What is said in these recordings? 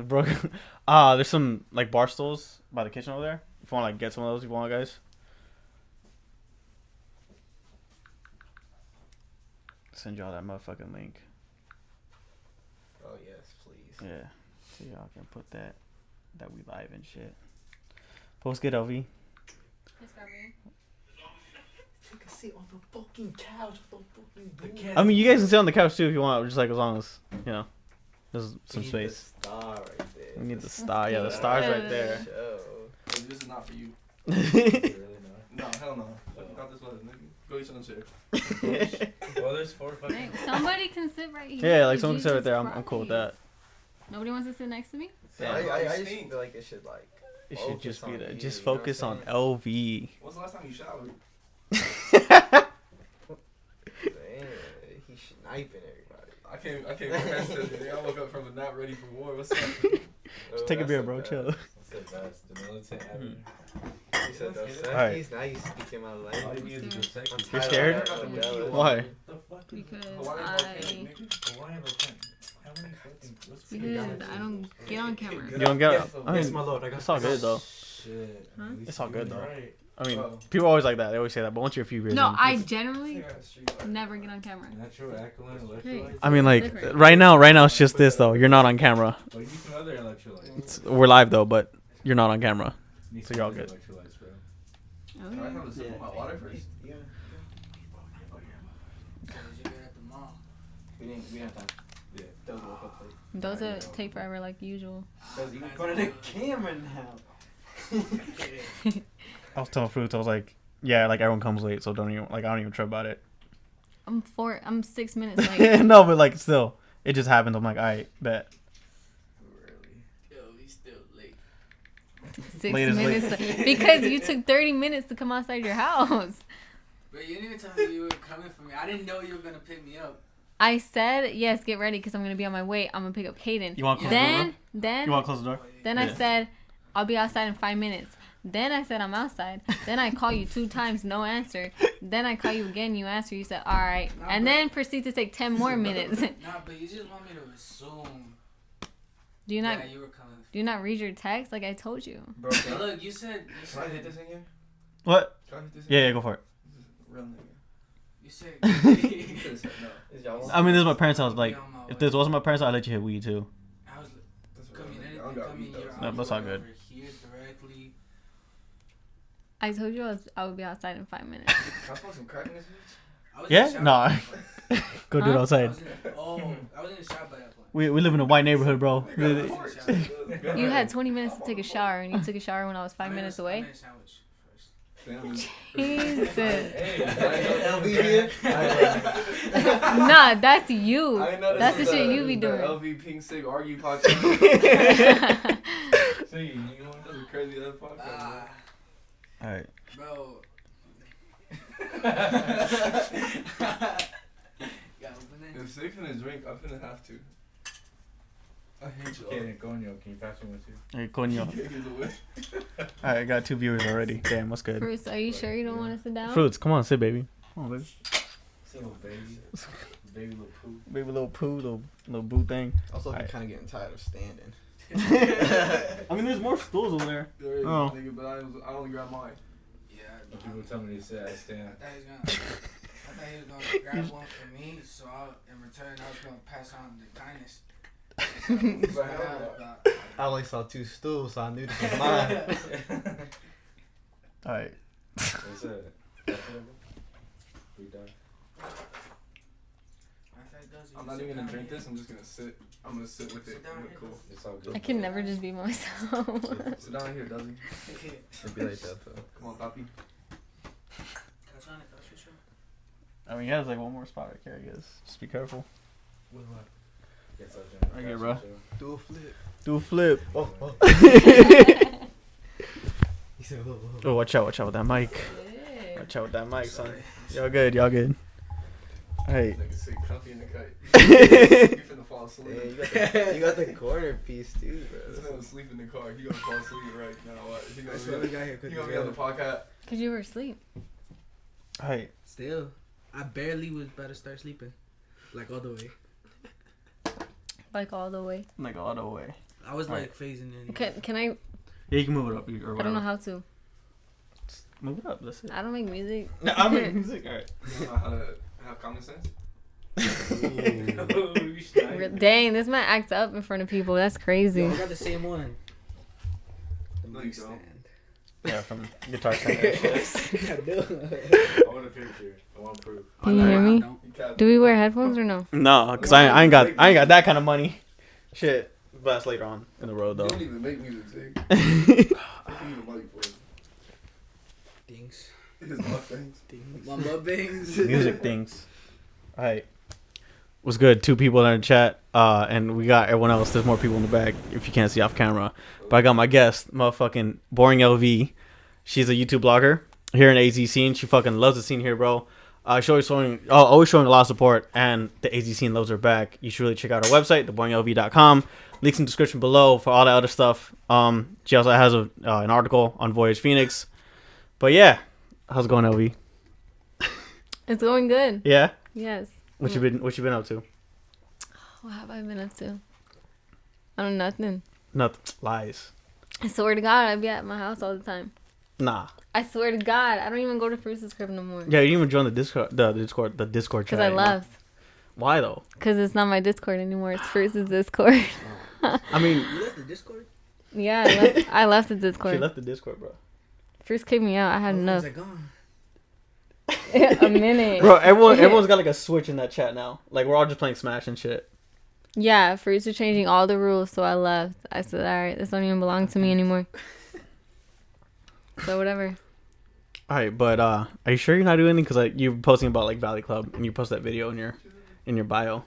Broken. There's some like bar stools by the kitchen over there. If you want to like get some of those, if you want, guys. Send y'all that motherfucking link. Oh yes, please. Yeah, so y'all can put that we live and shit. Post good, LV. You can sit on the fucking couch. What the fuck you I mean, you guys can sit on the couch too if you want, just like as long as you know, there's some space. The star right there. We need the star. Yeah, the star's right there. This is not for you. Really not. No, hell no. Not this one, nigga. Go eat on the chair. Well, there's 4 fucking. Somebody can sit right here. Yeah, like someone can sit right there. I'm cool with that. Nobody wants to sit next to me? Yeah, I just feel like it should like. It should just be there. you, Just you know focus what on I'm LV. When's the last time you showered? saying? He's sniping everybody. I can't comprehend it. I woke up from a nap ready for war. What's up? Just take a beer, bro. Chill. That's the best. The military avenue. He said those Alright. seconds. Now he's speaking my All you language. need is a good second. You're scared? Why? The fuck is Because Hawaiian I Hawaiian volcano? How many fucking? What's because I don't get on camera. You don't get. I Yes, mean, my lord. I got it's all good though. Shit. Huh? At least It's all you're good, doing though. right. I mean, Bro. people always like that. They always say that. But once you're a few beers No, in, I it's- generally never get on camera. Natural alkaline Hey. electrolytes. I mean, like Different. right now it's just this though. You're not on camera. Oh, you need some other electrolytes. We're live though, but you're not on camera. Need So some you're all other good. Electrolytes, bro. Oh, Can I yeah. have a sip of my water first? Yeah. We didn't have time. Yeah. Those woke up late. Those take forever like usual. Because you put the camera now. I was telling Fruits, I was like, yeah, like everyone comes late, so don't even I don't even trip about it. I'm 6 minutes late. No, but like still, it just happens. I'm like, alright, bet. Yo, he's still late. 6 Late is late. minutes late. Because you took 30 minutes to come outside your house. But you didn't even tell me you were coming for me. I didn't know you were gonna pick me up. I said, yes, get ready because I'm going to be on my way. I'm going to pick up Kaden. You want to close the door? Then You want to close the door? I Yeah. said, I'll be outside in 5 minutes. Then I said, I'm outside. Then I call you 2 times, no answer. Then I call you again, you answer. You said, all right. Nah, And but- then proceed to take 10 more minutes. Nah, but you just want me to assume Do you not that you were coming. do you not read your text like I told you? Bro, But look, you said can I hit this in here? What? Can I hit this in Yeah, here? yeah, go for it. This is a real nigga. you said You could've said no. Is y'all I mean, this is my parents' house. Like, Be on my if way. this wasn't my parents' house, I'd let you hit weed too. I was That's a come real in nigga. I anything, don't got come weed in though. your No, that's all good. over here directly. I told you I would be outside in 5 minutes. Can I smoke some crack in this bitch? I was in the Yeah? shower. No. Go do it Huh? outside. I was in the shower by that point. We live in a white neighborhood, bro. You had 20 minutes to take a shower, and you took a shower when I was 5 minutes I away. made a sandwich first. Jesus. LV here? Nah, that's you. I didn't know this That's the was shit you be the doing. LV Pink Sig Argue podcast. See, you want That's a crazy ass podcast, man. All right. Bro. Yeah, open it. If Sig finna drink, I'm finna have to. I hate you all. Kaden, Coño, can you pass me one too? Hey, coño. Niggas away. All right, I got 2 viewers already. Damn, what's good? Fruits, are you sure you don't want to sit down? Fruits, come on, sit, baby. Come on, baby. Little baby. Baby little poo. Baby, little poo, little boo thing. Also, I'm Alright. kind of getting tired of standing. I mean, there's more stools over there. There is, Oh. nigga, but I only grabbed mine. Yeah. When people tell me to sit, I I stand. thought he was gonna grab one for me, so in return I was gonna pass on the kindness. But hell no. I only saw 2 stools, so I knew this was mine. All right. What's that? We done. I'm not even gonna drink this. I'm just gonna sit. I'm gonna sit with it. Sit down I'm here. cool. It's all good. I can never just be myself. Sit down here, Duzzy. It'd be like that, though. Come on, Papi. I mean, he has like one more spot right here, I guess. Just be careful. What? Yes, I'll jump. Right here, bro. Do a flip. Do a flip. Oh, oh. He said, oh, oh. Oh, watch out with that mic. Watch out with that mic, son. Y'all good, y'all good. All right. Nigga sick, comfy in the kite. You finna fall asleep. Yeah, you got the corner piece, too, This bro. man was asleep in the car. He gonna fall asleep right now. What? He That's what we got here he cooking. gonna be on the podcast. Because you were asleep. All right. Still, I barely was about to start sleeping, like all the way. Like all the way. Like all the way. I was Alright. like phasing in. Can I? Yeah, you can move it up. Or I whatever. don't know how to. Move it up. That's it. I don't make music. No, I make music. All right. You don't know how to have common sense? Dang, this man acts up in front of people. That's crazy. Yo, I got the same one. The No, you mic don't. stand. Yeah, from Guitar Center. I do. I want a picture. I want proof. Can you hear me? You can't- Do we wear headphones or no? No, cause I ain't got that kind of money. Shit, but that's later on in the road You though. don't even make music, Zig. What do you need the mic for? Things. It is my things. My butt bangs. Music things. All right. What's good? 2 people in the chat, and we got everyone else. There's more people in the back if you can't see off camera. But I got my guest, motherfucking BoringLV. She's a YouTube blogger here in the AZ scene. She fucking loves the scene here, bro. She's always showing a lot of support, and the AZ scene loves her back. You should really check out her website, theboringLV.com. Links in the description below for all the other stuff. She also has an article on Voyage Phoenix. But yeah, how's it going, LV? It's going good. Yeah. Yes. What you been up to? What have I been up to? I don't know, nothing. Nothing. Lies. I swear to God, I be at my house all the time. Nah. I swear to God, I don't even go to Fruits' crib no more. Yeah, you didn't even join the Discord chat. Because I anymore. left. Why though? Because it's not my Discord anymore. It's Fruits' Discord. I mean, You left the Discord? Yeah, I left the Discord. she left the Discord, bro. Fruits kicked me out. I had My enough. phone's, like, gone. A minute. Bro, everyone's got like a switch in that chat now. Like we're all just playing Smash and shit. Yeah, Fruits are changing all the rules, so I left. I said, all right, this don't even belong to me anymore. So whatever. All right, but are you sure you're not doing anything? Because you're posting about like Valley Club and you post that video in your bio.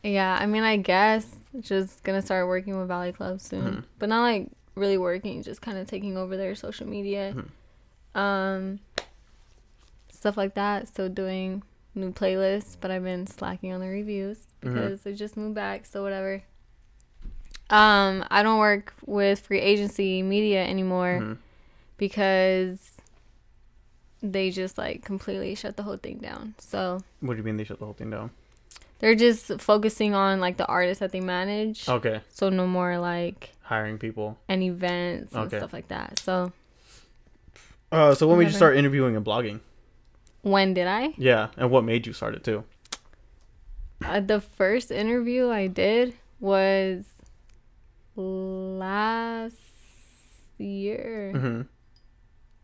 Yeah, I mean, I guess just gonna start working with Valley Club soon, Mhm. but not like really working, just kind of taking over their social media, stuff like that. Still doing new playlists, but I've been slacking on the reviews because I just moved back, so whatever. I don't work with free agency media anymore because they just like completely shut the whole thing down. So What do you mean they shut the whole thing down? they're just focusing on like the artists that they manage. Okay. So no more like Hiring people. and events and Okay. stuff like that. So So when did you Whatever. start interviewing and blogging? when did I? Yeah, and what made you start it too? The first interview I did was last year. Mm-hmm.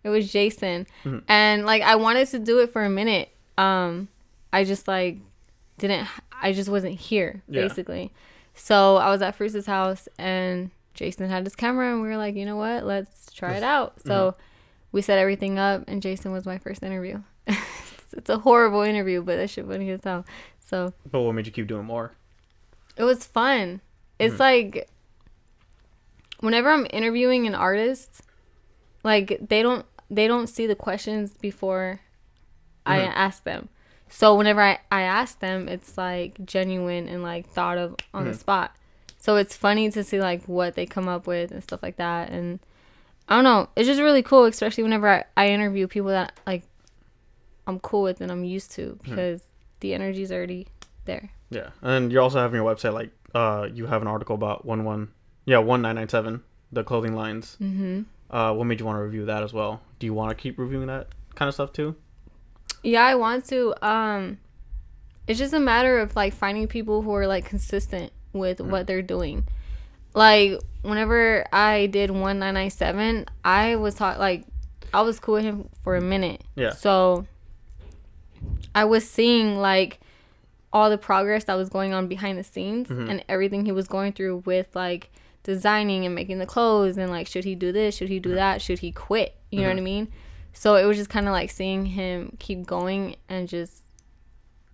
It was Jason. Mhm. And like I wanted to do it for a minute. I just like I just wasn't here Yeah. basically. So I was at Fruits' house and Jason had his camera and we were like, you know what? Let's try it out. So we set everything up and Jason was my first interview. It's a horrible interview, but that shit funny as hell. So But what made you keep doing more? it was fun. It's like whenever I'm interviewing an artist, like they don't see the questions before I ask them. So whenever I ask them, it's like genuine and like thought of on the spot. So it's funny to see like what they come up with and stuff like that. And I don't know, it's just really cool, especially whenever I interview people that like I'm cool with and I'm used to because the energy's already there. Yeah, and you also have on your website like you have an article about 1997, the clothing lines. What made you want to review that as well? Do you want to keep reviewing that kind of stuff too? Yeah, I want to. It's just a matter of like finding people who are like consistent with what they're doing. Like whenever I did 1997, I was I was cool with him for a minute. Yeah. So I was seeing like all the progress that was going on behind the scenes and everything he was going through with like designing and making the clothes and like should he do this, should he do that, should he quit, you know what I mean? So it was just kind of like seeing him keep going and just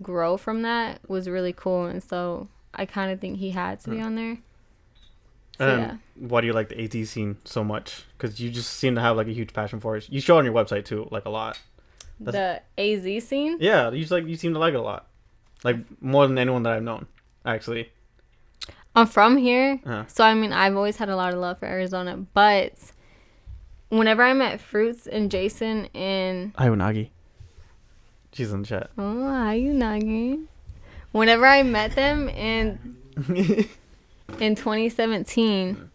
grow from that was really cool. And so I kind of think he had to be on there. So, And yeah. why do you like the AZ scene so much? Because you just seem to have like a huge passion for it. You show it on your website too, like a lot. The AZ scene? Yeah, you seem to like it a lot, like more than anyone that I've known, actually. I'm from here, Uh-huh. so I mean I've always had a lot of love for Arizona. But whenever I met Fruits and Jason in Hi, Unagi. She's in the chat. hi you Nagi. whenever I met them in 2017,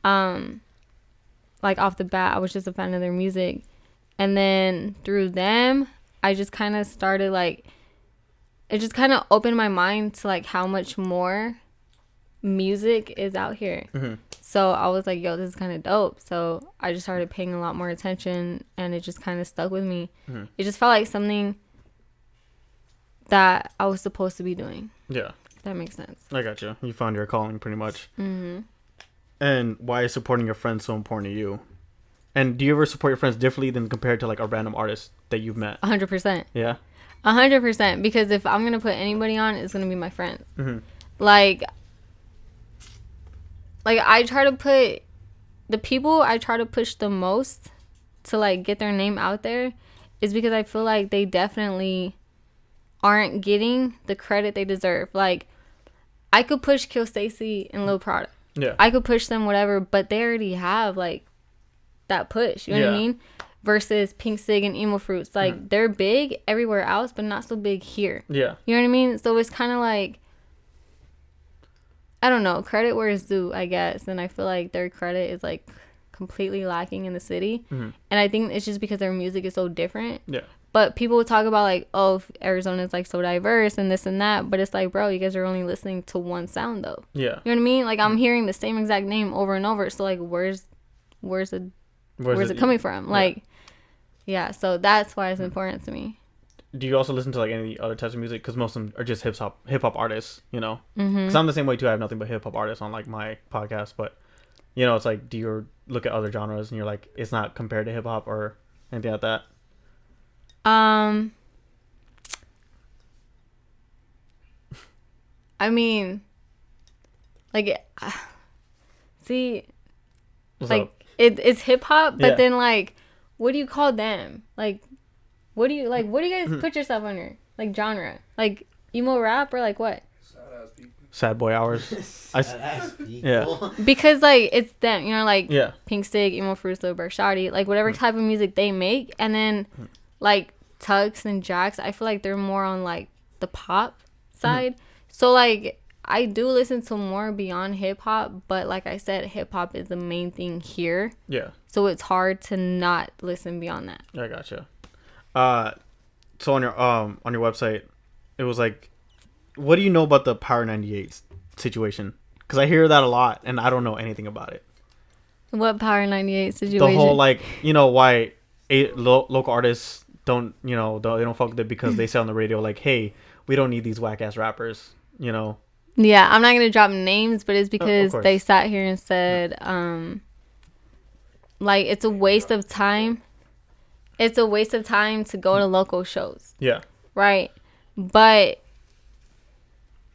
like off the bat, I was just a fan of their music. And then through them, I just kind of started like, it just kind of opened my mind to like how much more music is out here. So I was like, yo, this is kind of dope. So I just started paying a lot more attention, and it just kind of stuck with me. It just felt like something that I was supposed to be doing. Yeah. If that makes sense. I got you. You found your calling pretty much. And why is supporting your friends so important to you? And do you ever support your friends differently than compared to like a random artist that you've met? 100%. Yeah. 100%. Because if I'm going to put anybody on, it's going to be my friends. Like I try to put the people I try to push the most to like get their name out there is because I feel like they definitely aren't getting the credit they deserve. Like, I could push Kill Stacy and Lil Prada. Yeah. I could push them whatever, but they already have like that push. You know what I mean? Versus Pink Sig and Emo Fruits. Like, they're big everywhere else, but not so big here. Yeah. You know what I mean? So it's kind of like, I don't know, credit where it's due, I guess. And I feel like their credit is like completely lacking in the city. And I think it's just because their music is so different. Yeah. But people would talk about like, oh, Arizona is like so diverse and this and that. But it's like, bro, you guys are only listening to one sound though. Yeah. You know what I mean? Like, I'm hearing the same exact name over and over. So like, where's it coming from? Like, yeah. So that's why it's important to me. Do you also listen to like any other types of music? Because most of them are just hip hop artists, you know. Because I'm the same way too. I have nothing but hip hop artists on like my podcast, but you know, it's like, do you look at other genres and you're like, it's not compared to hip hop or anything like that? I mean, like, see, What's like up? it's hip hop, but Yeah. then like, what do you call them? Like, what do you guys put yourself under? Like, genre? Like emo rap or like what? Sad boy hours. Yeah. Because like it's them, you know, like Yeah. Pink Sig, Emo Fruits, Lil Bershadi, like whatever type of music they make, and then like Tux and Jax, I feel like they're more on like the pop side. So like I do listen to more beyond hip hop, but like I said, hip hop is the main thing here. Yeah. So it's hard to not listen beyond that. I gotcha. So on your website, it was like, what do you know about the Power 98 situation? Because I hear that a lot, and I don't know anything about it. What Power 98 situation? The whole like, you know, why local artists don't, you know, they don't fuck with it because they say on the radio like, hey, we don't need these whack ass rappers, you know. Yeah, I'm not gonna drop names, but it's Of because course. they sat here and said, like, it's a waste of time. It's a waste of time to go to local shows. Yeah. Right. But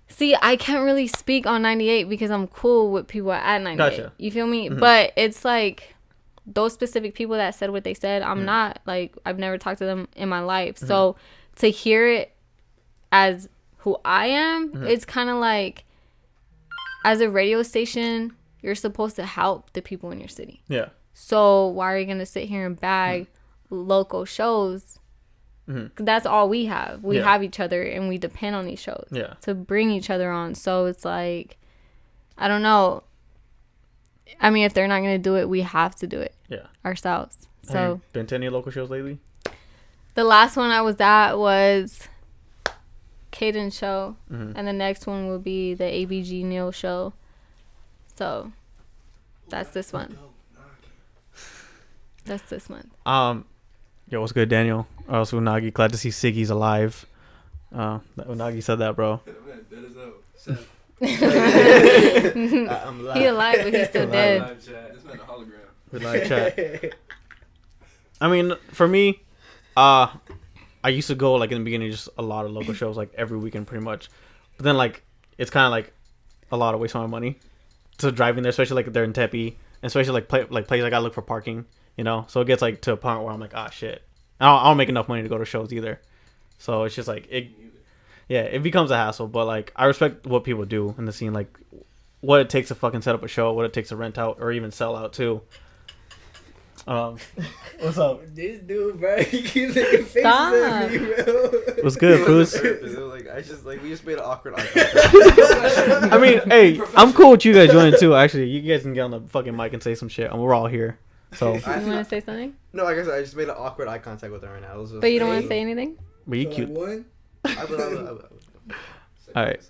see, I can't really speak on 98 because I'm cool with people at 98. Gotcha. You feel me? But it's like those specific people that said what they said, I'm not like, I've never talked to them in my life. So to hear it as who I am, it's kind of like, as a radio station, you're supposed to help the people in your city. Yeah. So why are you going to sit here and bag local shows? That's all we have. We have each other, and we depend on these shows to bring each other on. So it's like, I don't know. I mean, if they're not going to do it, we have to do it ourselves. Have So you been to any local shows lately? the last one I was at was Caden's show, and the next one will be the ABG Neil show. So that's this month. That's this month. Yo, what's good, Daniel? Also, Unagi, glad to see Siggy's alive. Unagi said that, bro. I'm He alive, but he's still dead. This man a hologram. Good night, chat. I mean, for me, I used to go like in the beginning, just a lot of local shows, like every weekend, pretty much. But then, like, it's kind of like a lot of waste of my money to driving there, especially like they're in Tempe, and especially like places I gotta look for parking, you know. So it gets like to a point where I'm like, ah, shit. I don't make enough money to go to shows either. So it's just like it becomes a hassle. But like, I respect what people do in the scene, like what it takes to fucking set up a show, what it takes to rent out or even sell out too. What's up? This dude, bro, he keeps making faces Stop. at me, bro. What's good, Foos? We just made an awkward eye contact. I mean, hey, I'm cool with you guys joining too. Actually, you guys can get on the fucking mic and say some shit, and we're all here. So, You want to say something? No, like I said, I just made an awkward eye contact with her right now. It was just But you don't want to say anything? but you cute. One? I would. All right.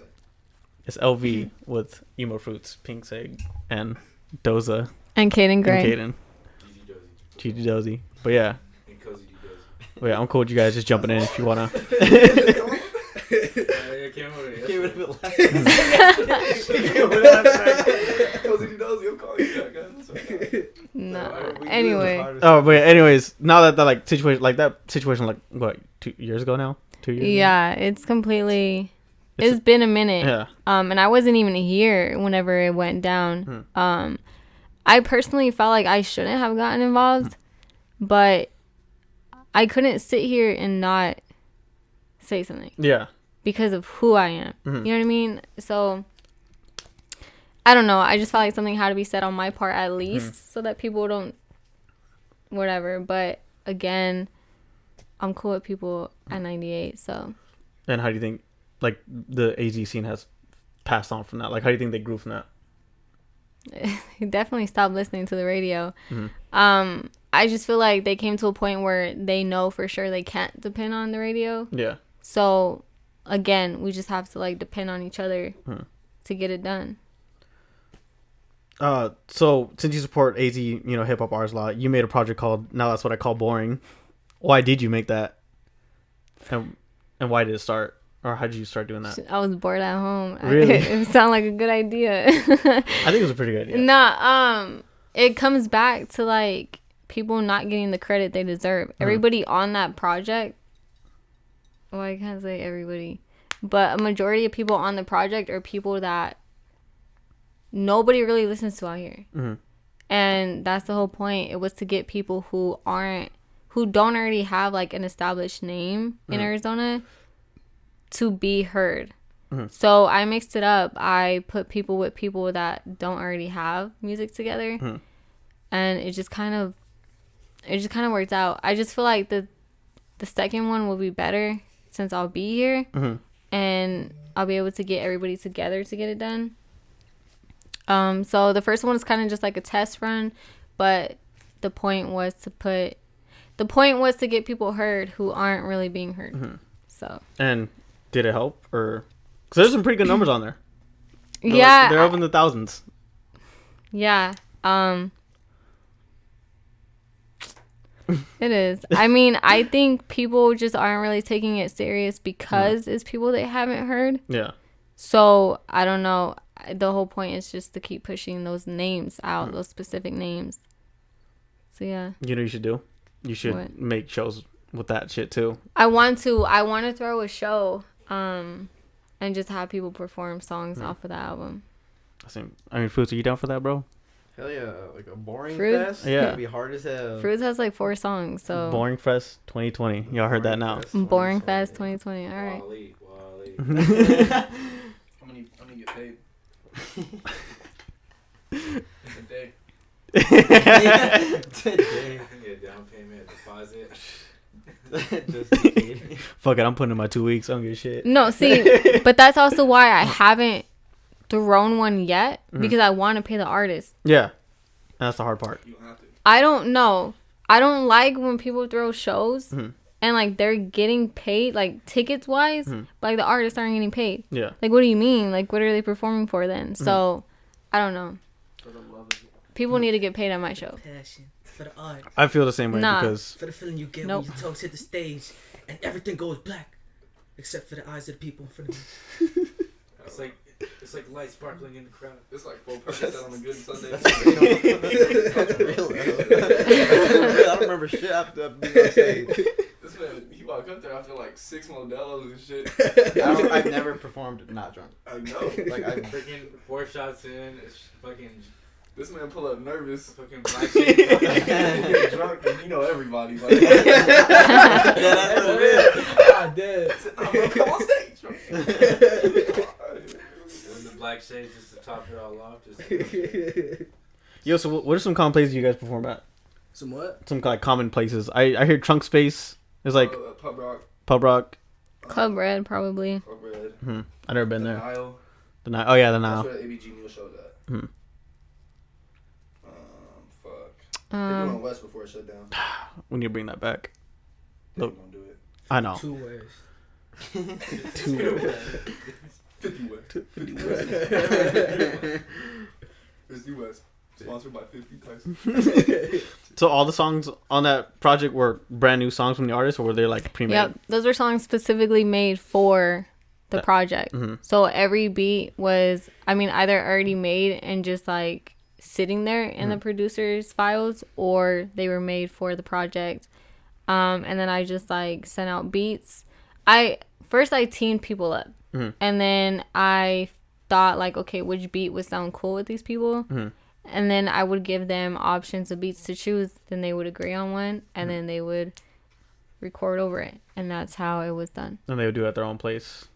It's LV with emo fruits, pink seg, and Doza And Kaden and Gray. Kaden. GG Dozy. But yeah. I'm cool with you guys just jumping in if you wanna. No. Anyway. Oh, but anyways, now that like situation like what 2 years ago now, 2 years. Yeah, it's completely. It's been a minute. Yeah. And I wasn't even here whenever it went down. I personally felt like I shouldn't have gotten involved, but I couldn't sit here and not say something. Yeah. Because of who I am. You know what I mean? So I don't know. I just felt like something had to be said on my part at least so that people don't whatever. But again, I'm cool with people at 98, so. And how do you think like the AZ scene has passed on from that? Like how do you think they grew from that? Definitely stopped listening to the radio. I just feel like they came to a point where they know for sure they can't depend on the radio. Yeah. So again, we just have to like depend on each other to get it done. So since you support AZ, hip hop artists a lot, you made a project called Now That's What I Call Boring. Why did you make that? And why did it start? Or how did you start doing that? I was bored at home. Really? It sounded like a good idea. I think it was a pretty good idea. Nah, it comes back to like people not getting the credit they deserve. Everybody on that project, well, I can't say everybody, but a majority of people on the project are people that nobody really listens to out here. And that's the whole point. It was to get people who don't already have like an established name in Arizona to be heard. So I mixed it up. I put people with people that don't already have music together, and it just kind of worked out. I just feel like the second one will be better since I'll be here, and I'll be able to get everybody together to get it done. So the first one was kind of just like a test run, but the point was to get people heard who aren't really being heard. So. And did it help? Or because there's some pretty good numbers on there. They're up in the thousands. Yeah. It is. I mean, I think people just aren't really taking it serious because it's people they haven't heard. Yeah. So I don't know. The whole point is just to keep pushing those names out, those specific names. So yeah. You know what you should do? You should make shows with that shit too. I want to throw a show, and just have people perform songs off of the album. Fruits, are you down for that, bro? Hell yeah, like a boring Fruit? fest. Yeah. It'd be hard as hell. Fruits has like 4 songs, so. Boring Fest 2020. Y'all heard that now. Boring Fest 2020. All right. Wally. How many get paid? Today. Today. Get down payment, deposit. Fuck it, I'm putting in my 2 weeks. I don't give a shit. No, see, but that's also why I haven't thrown one yet, because I want to pay the artist. Yeah. That's the hard part. You don't have to. I don't know. I don't like when people throw shows and like they're getting paid like tickets wise, but like the artists aren't getting paid. Yeah. Like what do you mean? Like what are they performing for then? So I don't know. People need to get paid at my show. Passion for the art, I feel the same way because for the feeling you get Nope. when your toes hit the stage and everything goes black, except for the eyes of the people in front of me. It's like light sparkling in the crowd. It's like 4 percent on a good Sunday. That's real. I don't remember shit after being on stage. This man, he walked up there after like 6 Modelos and shit. I've never performed not drunk. I know. Like I Freaking 4 shots in, it's fucking This man pull up nervous. fucking black shit. Get drunk and you know everybody. Like, that's what it is. God damn. I'm gonna come on stage. And the black shades just to top it all off. Just Yo, so what are some common places you guys perform at? Some what? Some like common places. I hear Trunk Space is like Pub Rock. Pub Rock. Club Red, probably. Pub Red. I've never been The there. Nile. The Nile. Oh yeah, the That's Nile. where the ABG Neil showed at. Fuck. They went Um, west before it shut down. We need to bring that back. They Look. gonna do it. I know. 2 ways. 50 West. 50 West. 50 West. Sponsored by 50 Tyson. So all the songs on that project were brand new songs from the artist, or were they like pre-made? Yep, those were songs specifically made for the project. So every beat was, I mean, either already made and just like sitting there in the producer's files, or they were made for the project. And then I just like sent out beats. I teamed people up, and then I thought like, okay, which beat would sound cool with these people. And then I would give them options of beats to choose. Then they would agree on one, and then they would record over it. And that's how it was done. And they would do it at their own place.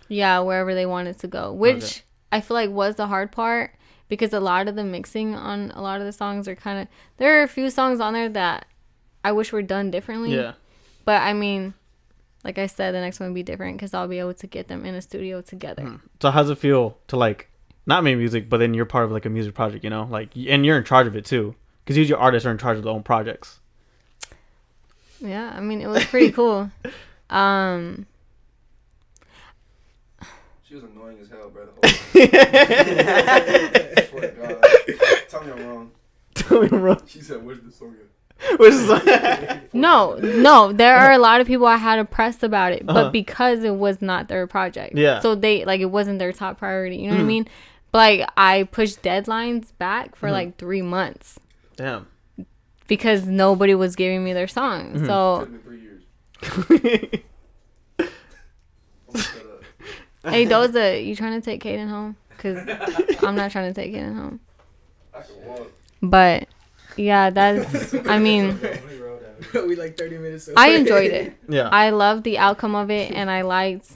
Yeah, wherever they wanted to go. Which Okay. I feel like was the hard part, because a lot of the mixing on a lot of the songs are kind of... There are a few songs on there that I wish were done differently. Yeah. But, I mean, like I said, the next one would be different because I'll be able to get them in a studio together. So how's it feel to like not make music, but then you're part of like a music project, you know, like, and you're in charge of it too, because usually artists are in charge of their own projects. Yeah, I mean, it was pretty cool. She was annoying as hell, bro. The whole time. I swear to God. Tell me I'm wrong. Tell me I'm wrong. She said, "Where's the song at?" Which is like, No, there are a lot of people I had to press about it, but because it was not their project. Yeah. So they, like, it wasn't their top priority. You know what I mean? But, like, I pushed deadlines back for, like, 3 months. damn. Because nobody was giving me their songs. So, Took me 3 years. Shut up. hey, Doza, you trying to take Kaden home? Because I'm not trying to take Kaden home. I can walk. But, yeah, that's, I mean, We like 30 minutes away. I enjoyed it. Yeah. I loved the outcome of it, and I liked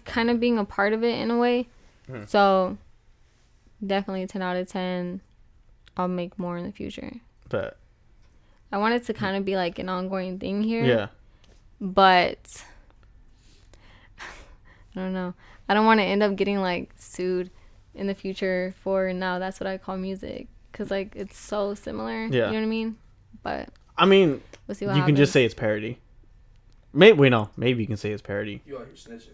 kind of being a part of it in a way. So, definitely 10 out of 10. I'll make more in the future. But I want it to kind of be like an ongoing thing here. yeah. But I don't know. I don't want to end up getting like sued in the future for now that's what I call music, because like it's so similar. Yeah. You know what I mean? But I mean, we'll see what you happens. can just say it's parody. Maybe you can say it's parody. You out here snitching.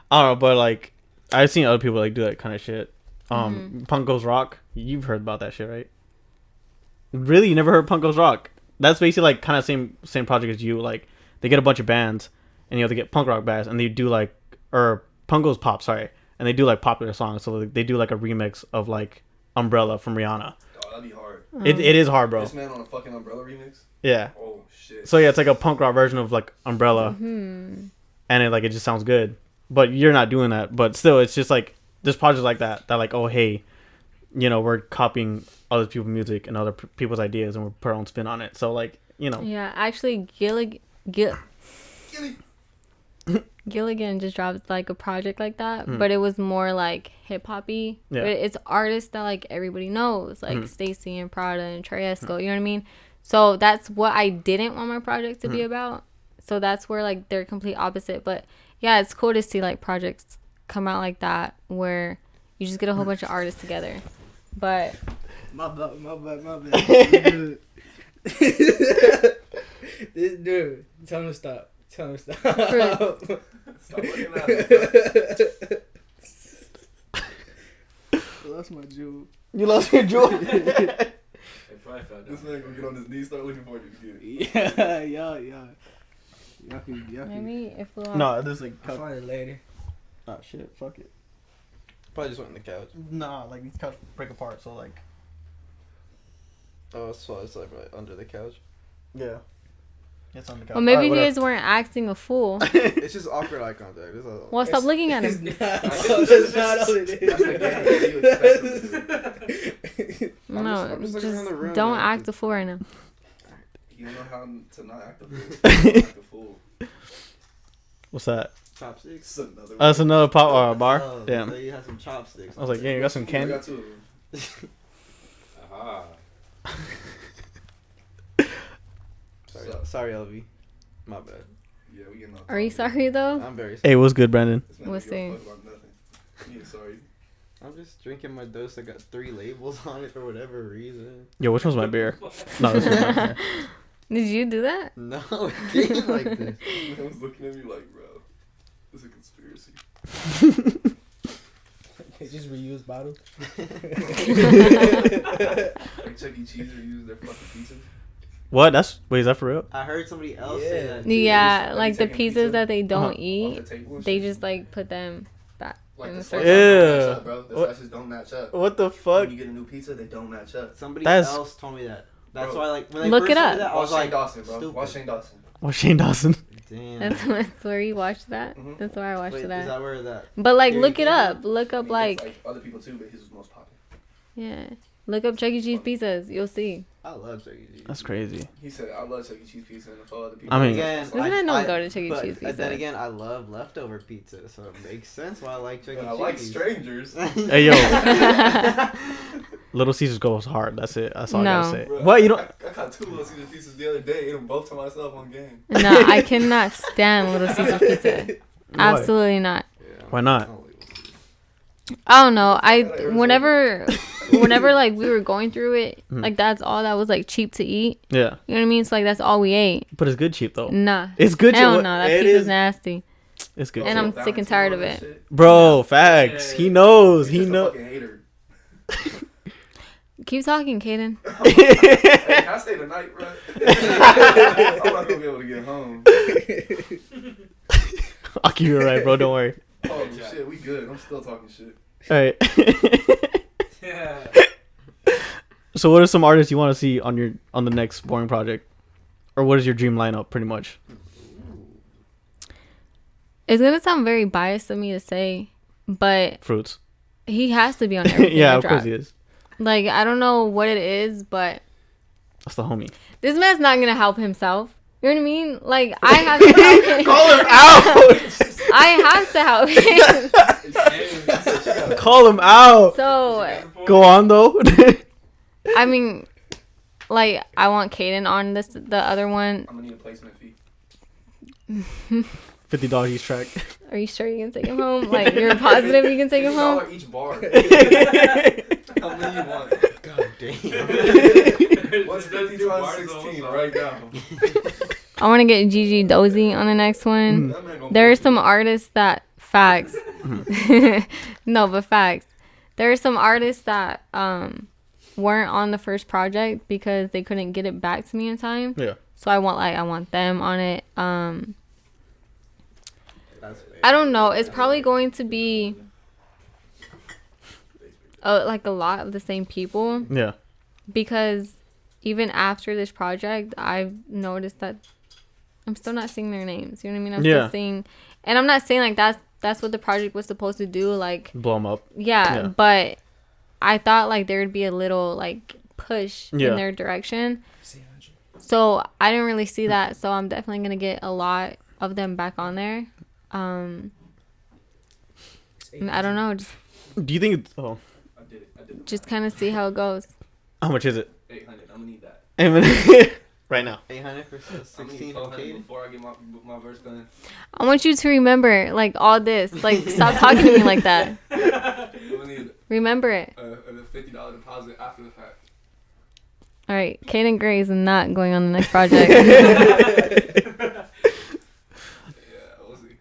I don't know, but like I've seen other people like do that kind of shit. Punk Goes Rock. You've heard about that shit, right? Really, you never heard Punk Goes Rock? That's basically like kind of same project as you. Like they get a bunch of bands, and they get punk rock bands, and they do like, or Punk Goes Pop, sorry, and they do like popular songs. So like, they do like a remix of like Umbrella from Rihanna. Oh, that'd be hard. It is hard, bro. This man on a fucking Umbrella remix. Yeah. Oh shit. So yeah, it's like a punk rock version of like Umbrella, and it just sounds good. But you're not doing that. But still, it's just like there's projects like that like, oh hey, you know, we're copying other people's music and other people's ideas, and we put our own spin on it. So like, you know. Yeah, actually, Gilligan just dropped like a project like that, but it was more like hip hoppy. Yeah. But it's artists that like everybody knows, like Stacy and Prada and Triesco. You know what I mean? So that's what I didn't want my project to be about. So that's where like they're complete opposite. But yeah, it's cool to see like projects come out like that where you just get a whole bunch of artists together. But My bad. This dude, tell him to stop. Stop looking at me. I lost my jewel. You lost your joy. This man gonna get on his knees, start looking for you. Yeah, y'all can. maybe if we No, this is like. I'll find it later. Oh shit, fuck it. Probably just went on the couch. Nah, like these couch break apart, so like. Oh, so it's like right under the couch. Yeah. It's on the couch. well, maybe Alright, you guys weren't acting a fool. It's just awkward eye contact. It's all. Well, stop looking at It's him. not. That's not all it is. No, I'm just looking around the room, don't man. act a fool right now. You don't know how to not act a fool. Act a fool. What's that? Chopsticks. It's another That's another bar. Oh, Damn. so you have some chopsticks. I was like, yeah, you got some I candy. got two of them. Ah. Sorry, LV. My bad. Yeah, we getting off Are you topic. sorry though? I'm very sorry. Hey, what's good, Brandon? This man What's don't give a saying? fuck about nothing. Yeah, sorry. I'm just drinking my dose. I got 3 labels on it for whatever reason. Yo, which one's my beer? No, this one's my beer. Did you do that? No, it came like this. Man was looking at me like, bro, this is a conspiracy. They just reuse bottles. Like Chuck E. Cheese reused their fucking pizzas. What? Wait, is that for real? I heard somebody else say Yeah. that. Yeah, Like like the taking pieces pizza that they don't Uh-huh. Off eat, the table and they shit. just like put them back Like in the the slices circle. Yeah. don't match up, bro. The What? slices don't match up. What the When fuck? you get a new pizza, they don't match up. Somebody That's- else told me that. That's Bro. why, like, when they Look first it told up. me that, I Watch was Shane like, Dawson, bro. stupid. Watch Shane Dawson. Well, Shane Dawson. Damn. That's where you watched that. Mhm. That's where I watched Wait, is that. that where that? But like, Here look you it go. up. Look I up mean, like, there's, other people too, but his was most popular. yeah. Look up Chuck E. Cheese pizzas. You'll see. I love Chuck E. Cheese. That's crazy. He said, "I love Chuck E. Cheese pizza," and if other people. I mean- Again, This man don't go to Chuck E. but Cheese pizza. then again, I love leftover pizza, so it makes sense why I like Chuck E. But Cheese. I like strangers. Hey, yo. Little Caesars goes hard. That's it. That's all I No. gotta say. Bro, What? You don't? I got 2 Little Caesar pizzas the other day. Ate them both to myself on game. No, I cannot stand Little Caesar pizza. Absolutely not. Yeah. Why not? I don't know. Whenever like we were going through it, Mhm. like that's all that was like cheap to eat. Yeah. You know what I mean? So like that's all we ate. But it's good cheap though. Nah. It's good cheap. Hell no, that It pizza's is- nasty. It's good And cheap. I'm sick and tired of it. Bro, facts. He knows. He's He just a knows. fucking hater. Keep talking, Kaden. Hey, can I stay tonight, bro? I'm not gonna be able to get home. I'll keep you right, bro. Don't worry. Oh shit, we good. I'm still talking shit. All right. Yeah. So, what are some artists you want to see on the next Boring project, or what is your dream lineup, pretty much? It's gonna sound very biased of me to say, but Fruits. he has to be on everything. Yeah, I of course drop. he is. Like I don't know what it is, but That's the homie. this man's not gonna help himself. You know what I mean? Like I have to help him. Call him out. I have to help him. Call him out. So Go on though. I mean, like I want Kaden on the other one. I'm gonna need a placement fee. $50 each track. Are you sure you can take him home? Like you're positive you can take him home? $1 each bar. How many you want? God damn. What's 50 times 16 right now? I want to get Gigi Dozy on the next one. That man gonna There are fuck some you. artists that facts. No, but facts. There are some artists that weren't on the first project because they couldn't get it back to me in time. Yeah. So I want them on it. That's fair. I don't know. It's probably going to be like a lot of the same people Yeah. because even after this project, I've noticed that I'm still not seeing their names. You know what I mean? I'm Yeah. still seeing, and I'm not saying like that's what the project was supposed to do. Like, Blow him up. yeah. Yeah. But I thought like there would be a little like push Yeah. in their direction. So I didn't really see that. So I'm definitely gonna get a lot of them back on there. I don't know. Do you think? Oh, I did it. Just kind of see how it goes. how much is it? 800. I'm gonna need that. Right now. 800 for I'm gonna need 16 from 400 Kaden. before I get my verse done. I want you to remember like all this. Like stop talking to me like that. I'm gonna need Remember it. a $50 deposit after the fact. All right. Kaden Gray is not going on the next project. Yeah, we'll see.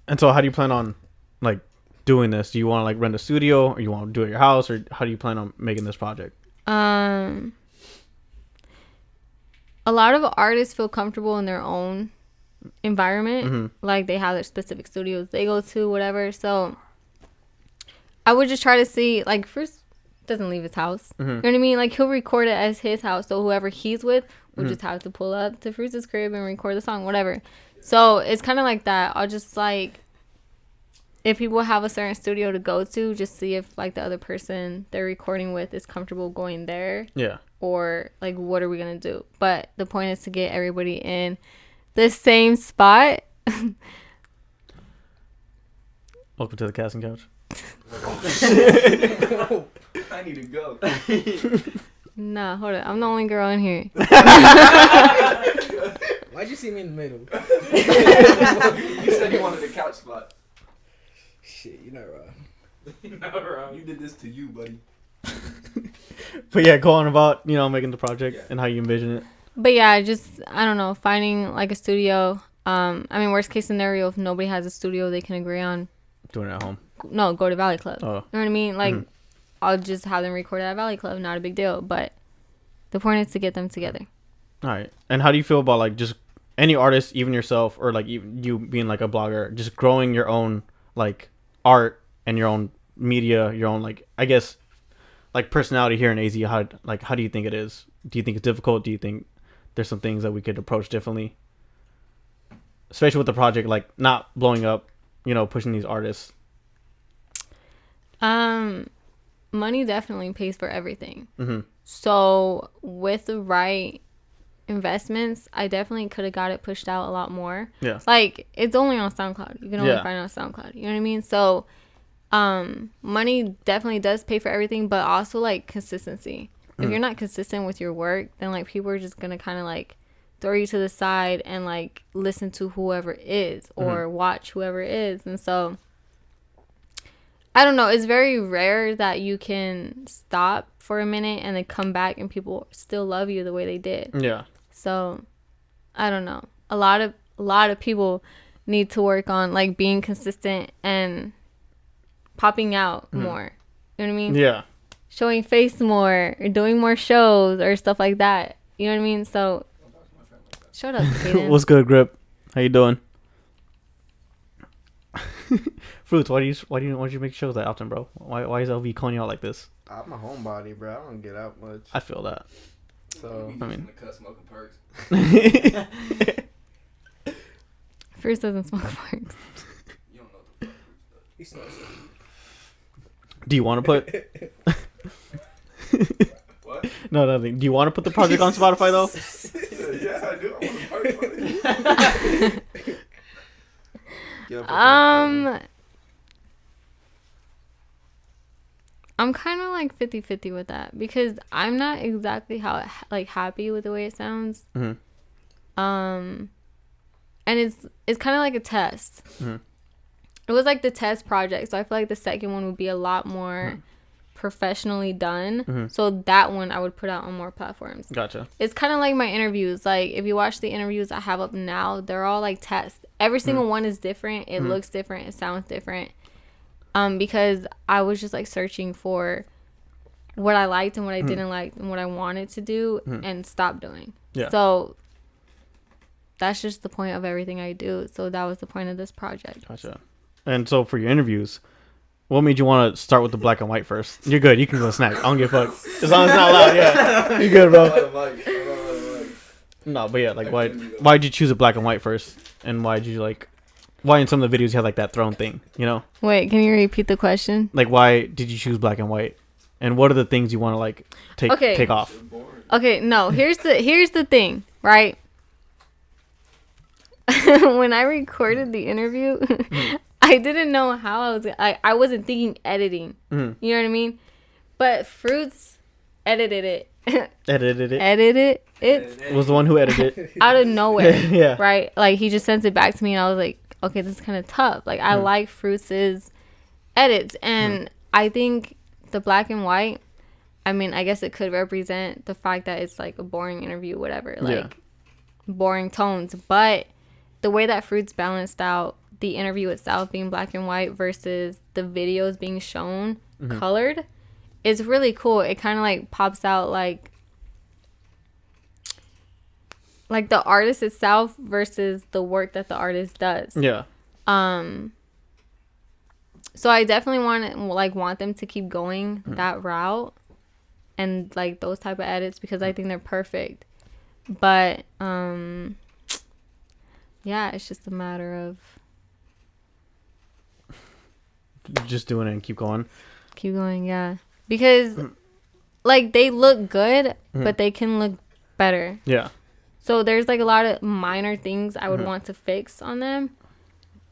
And so, how do you plan on like doing this? Do you want to like rent a studio, or you want to do it at your house, or how do you plan on making this project? A lot of artists feel comfortable in their own environment. Mhm. Like they have their specific studios they go to, whatever. So I would just try to see, like, first doesn't leave his house. Mhm. You know what I mean? Like he'll record it as his house. So whoever he's with will just have to pull up to Fruits' crib and record the song, whatever. So it's kind of like that. I'll just like, if people have a certain studio to go to, just see if like the other person they're recording with is comfortable going there, Yeah. or like what are we gonna do. But the point is to get everybody in the same spot. Welcome to the casting couch. I I need to go. Nah, hold on. I'm the only girl in here. Why'd you see me in the middle? You said you wanted a couch spot. Shit, you're not wrong. You did this to you, buddy. But yeah, go on about making the project and how you envision it. But yeah, just I don't know, finding like a studio. I mean, worst case scenario, if nobody has a studio they can agree on, Doing it at home. no, go to Valley Club. Oh. You know what I mean? Like, Mhm. I'll just have them record at Valley Club. Not a big deal. But the point is to get them together. All right. And how do you feel about like just any artist, even yourself, or like even you being like a blogger, just growing your own like art and your own media, your own like I guess like personality here in AZ? How do you think it is? Do you think it's difficult? Do you think there's some things that we could approach differently, especially with the project like not blowing up, pushing these artists? Money definitely pays for everything. Mm-hmm. So with the right investments, I definitely could have got it pushed out a lot more. Yeah. Like, it's only on SoundCloud. You can only Yeah. find it on SoundCloud. You know what I mean? So money definitely does pay for everything, but also like consistency. If you're not consistent with your work, then like people are just gonna kind of like throw you to the side and like listen to whoever is or watch whoever is. And so I don't know, it's very rare that you can stop for a minute and then come back and people still love you the way they did. Yeah. So I don't know, a lot of people need to work on like being consistent and popping out more. You know what I mean? Yeah. Showing face more, or doing more shows or stuff like that. You know what I mean? So shut up, Kaden. What's good, Grip? How you doing? Fruits, why do you make shows that often, bro? Why is LV calling you out like this? I'm a homebody, bro. I don't get out much. I feel that. So I mean, cut smoking perks. Fruits doesn't smoke farts. You don't know what the fuck Fruits He smokes it. do you want to put? does. What? No, nothing. Do you want to put the project on Spotify though? Yeah, I do. I want to party. get up with I'm kind of like 50-50 with that because I'm not exactly happy with the way it sounds. Mhm. And it's kind of like a test. Mhm. It was like the test project, so I feel like the second one would be a lot more professionally done. So that one I would put out on more platforms. Gotcha. It's kind of like my interviews. Like if you watch the interviews I have up now, they're all like tests. Every single one is different. It looks different. It sounds different. Because I was just like searching for what I liked and what I didn't like and what I wanted to do and stop doing. Yeah. So that's just the point of everything I do. So that was the point of this project. Gotcha. And so for your interviews, what made you want to start with the black and white first? You're good. You can go snack. I don't give a fuck. As long as it's not loud, yeah. You're good, bro. No, but yeah, like why'd you choose a black and white first? And why in some of the videos you had like that throne thing, Wait, can you repeat the question? Like why did you choose black and white? And what are the things you want to like take off? Okay, no, here's the thing, right? When I recorded the interview, I didn't know how I wasn't thinking editing. You know what I mean? But Fruits edited it. Edited it Was the one who edited it. out of nowhere. Yeah. Right? Like he just sent it back to me and I was like, okay, this is kind of tough. Like I like Fruits' edits and I think the black and white, I mean, I guess it could represent the fact that it's like a boring interview, whatever, like boring tones. But the way that Fruits balanced out the interview itself being black and white versus the videos being shown colored is really cool. It kind of like pops out like the artist itself versus the work that the artist does. Yeah. So I definitely want them to keep going that route and like those type of edits because I think they're perfect. But yeah, it's just a matter of Just doing it and keep going. keep going, yeah. Because like they look good, but they can look better. Yeah. So there's like a lot of minor things I would want to fix on them.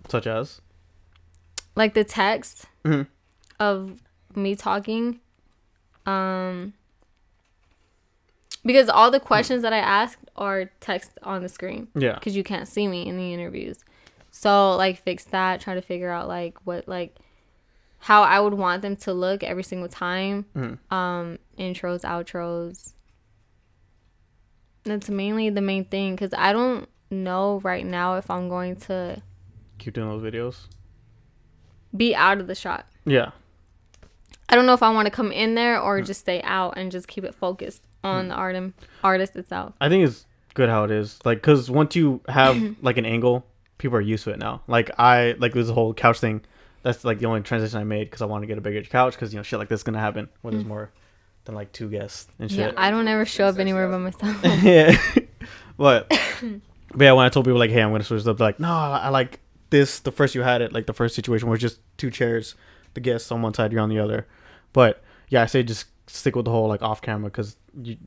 Such as? Like the text of me talking. Because all the questions that I asked are text on the screen. Yeah. Because you can't see me in the interviews. So, like, fix that. Try to figure out, like, what, like, how I would want them to look every single time. Intros, outros. That's mainly the main thing. Because I don't know right now if I'm going to Keep doing those videos. be out of the shot. Yeah. I don't know if I want to come in there or just stay out and just keep it focused on the artist itself. I think it's good how it is. Like, because once you have, like, an angle, people are used to it now. Like, this whole couch thing, that's, like, the only transition I made because I want to get a bigger couch because, you know, shit like this is going to happen when there's more than, like, 2 guests and shit. Yeah, I don't ever show up anywhere by myself. Yeah. But yeah, when I told people, like, hey, I'm going to switch it up, they're like, no, I like this. The first you had it, like, the first situation was just 2 chairs, the guests on one side, you're on the other. But yeah, I say just stick with the whole, like, off camera because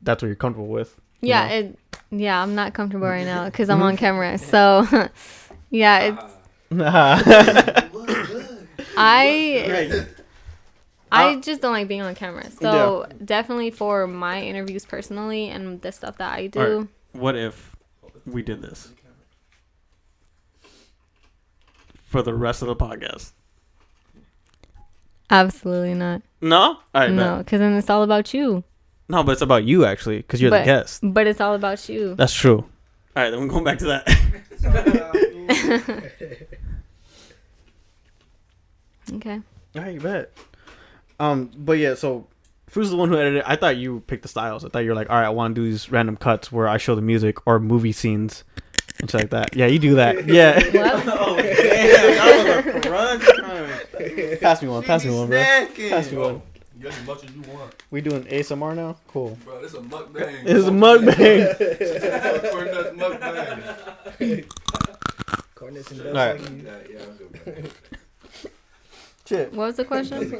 that's what you're comfortable with. Yeah, I'm not comfortable right now because I'm on camera. So, yeah, I just don't like being on camera. So definitely for my interviews personally and the stuff that I do. Right. What if we did this for the rest of the podcast? Absolutely not. No? All right, no, because then it's all about you. No, but it's about you, actually, because you're the guest. But it's all about you. That's true. All right, then we're going back to that. Okay. All right, you bet. But yeah, so Fruit's the one who edited it. I thought you picked the styles. I thought you were like, all right, I want to do these random cuts where I show the music or movie scenes and shit like that. Yeah, you do that. Yeah. Oh, damn. That was a crunch time. Pass me one, bro. Pass me one. Get as much as you want. We doing ASMR now? Cool. Bro, this is a mukbang. It's a mukbang. Cornet's mukbang. Cornets and All right. Yeah, I'm good. Shit. What was the question? She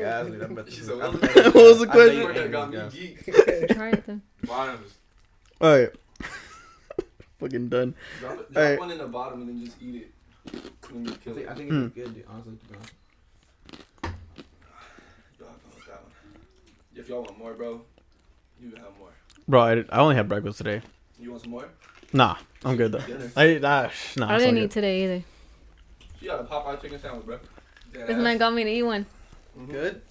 said, What was the question? Cornet got me geek. Try it then. Bottoms. All right. Fucking done. Drop Alright. one in the bottom and then just eat it. And then kill it. I think it's good, dude. Honestly, If y'all want more, bro, you can have more. Bro, I only had breakfast today. You want some more? Nah, I'm good though. Dinner. Nah, I it's didn't all eat good. today either. She got a Popeye chicken sandwich, bro. This man got me to eat one. good.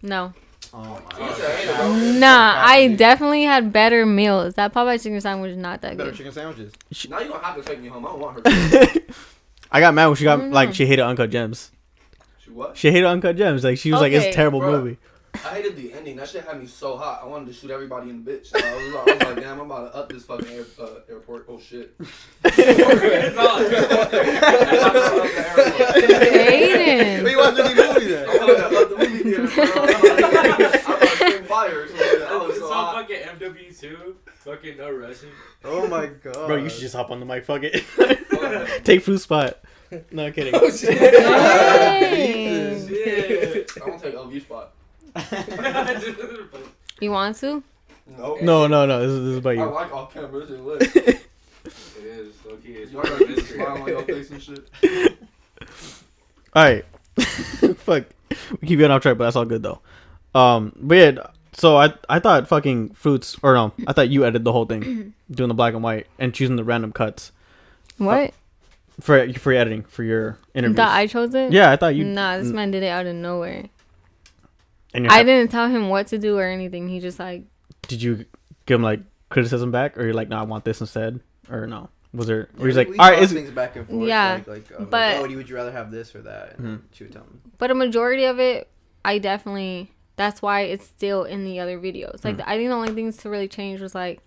No. Oh She my said, ain't god. no- Nah, I definitely had better meals. That Popeye chicken sandwich is not that Better good. chicken sandwiches. Now you don't have to take me home. I don't want her. I got mad when she got I don't like know. she hated Uncut Gems. She what? She hated Uncut Gems. Like she was like, it's a Okay. terrible Bro. movie. I hated the ending. That shit had me so hot. I wanted to shoot everybody in the bitch. So I was like, damn, I'm about to up this fucking airport. Oh shit. Aiden. But you watched any movie then? I wanted to up the movie theater, bro. I was like, spring fire. So I was It's so all hot. fucking MW2. Fucking no rushing. Oh my god. Bro, you should just hop on the mic. Fuck it. Take Fruit spot. No kidding. Dang. Shit. I want to take LV spot. You want to? No. No. This is about I you. like off camera. This shit lit. It is. Okay, it's Y'all got a big smile on your face and shit. All right. Fuck. We keep getting off track, but that's all good though. But yeah. So I thought fucking Fruits or no, I thought you edited the whole thing, doing the black and white and choosing the random cuts What? for editing for your interviews. That I chose it? Yeah, I thought you. Nah, this man did it out of nowhere. And I didn't tell him what to do or anything. He just like, Did you give him like criticism back, or you're like, no, I want this instead, or no? Was there? Or he's like, we all right, toss is things back and forth. Yeah, Like, but- oh, would you rather have this or that? And she would tell me. but a majority of it, I definitely. That's why it's still in the other videos. Like I think the only things to really change was like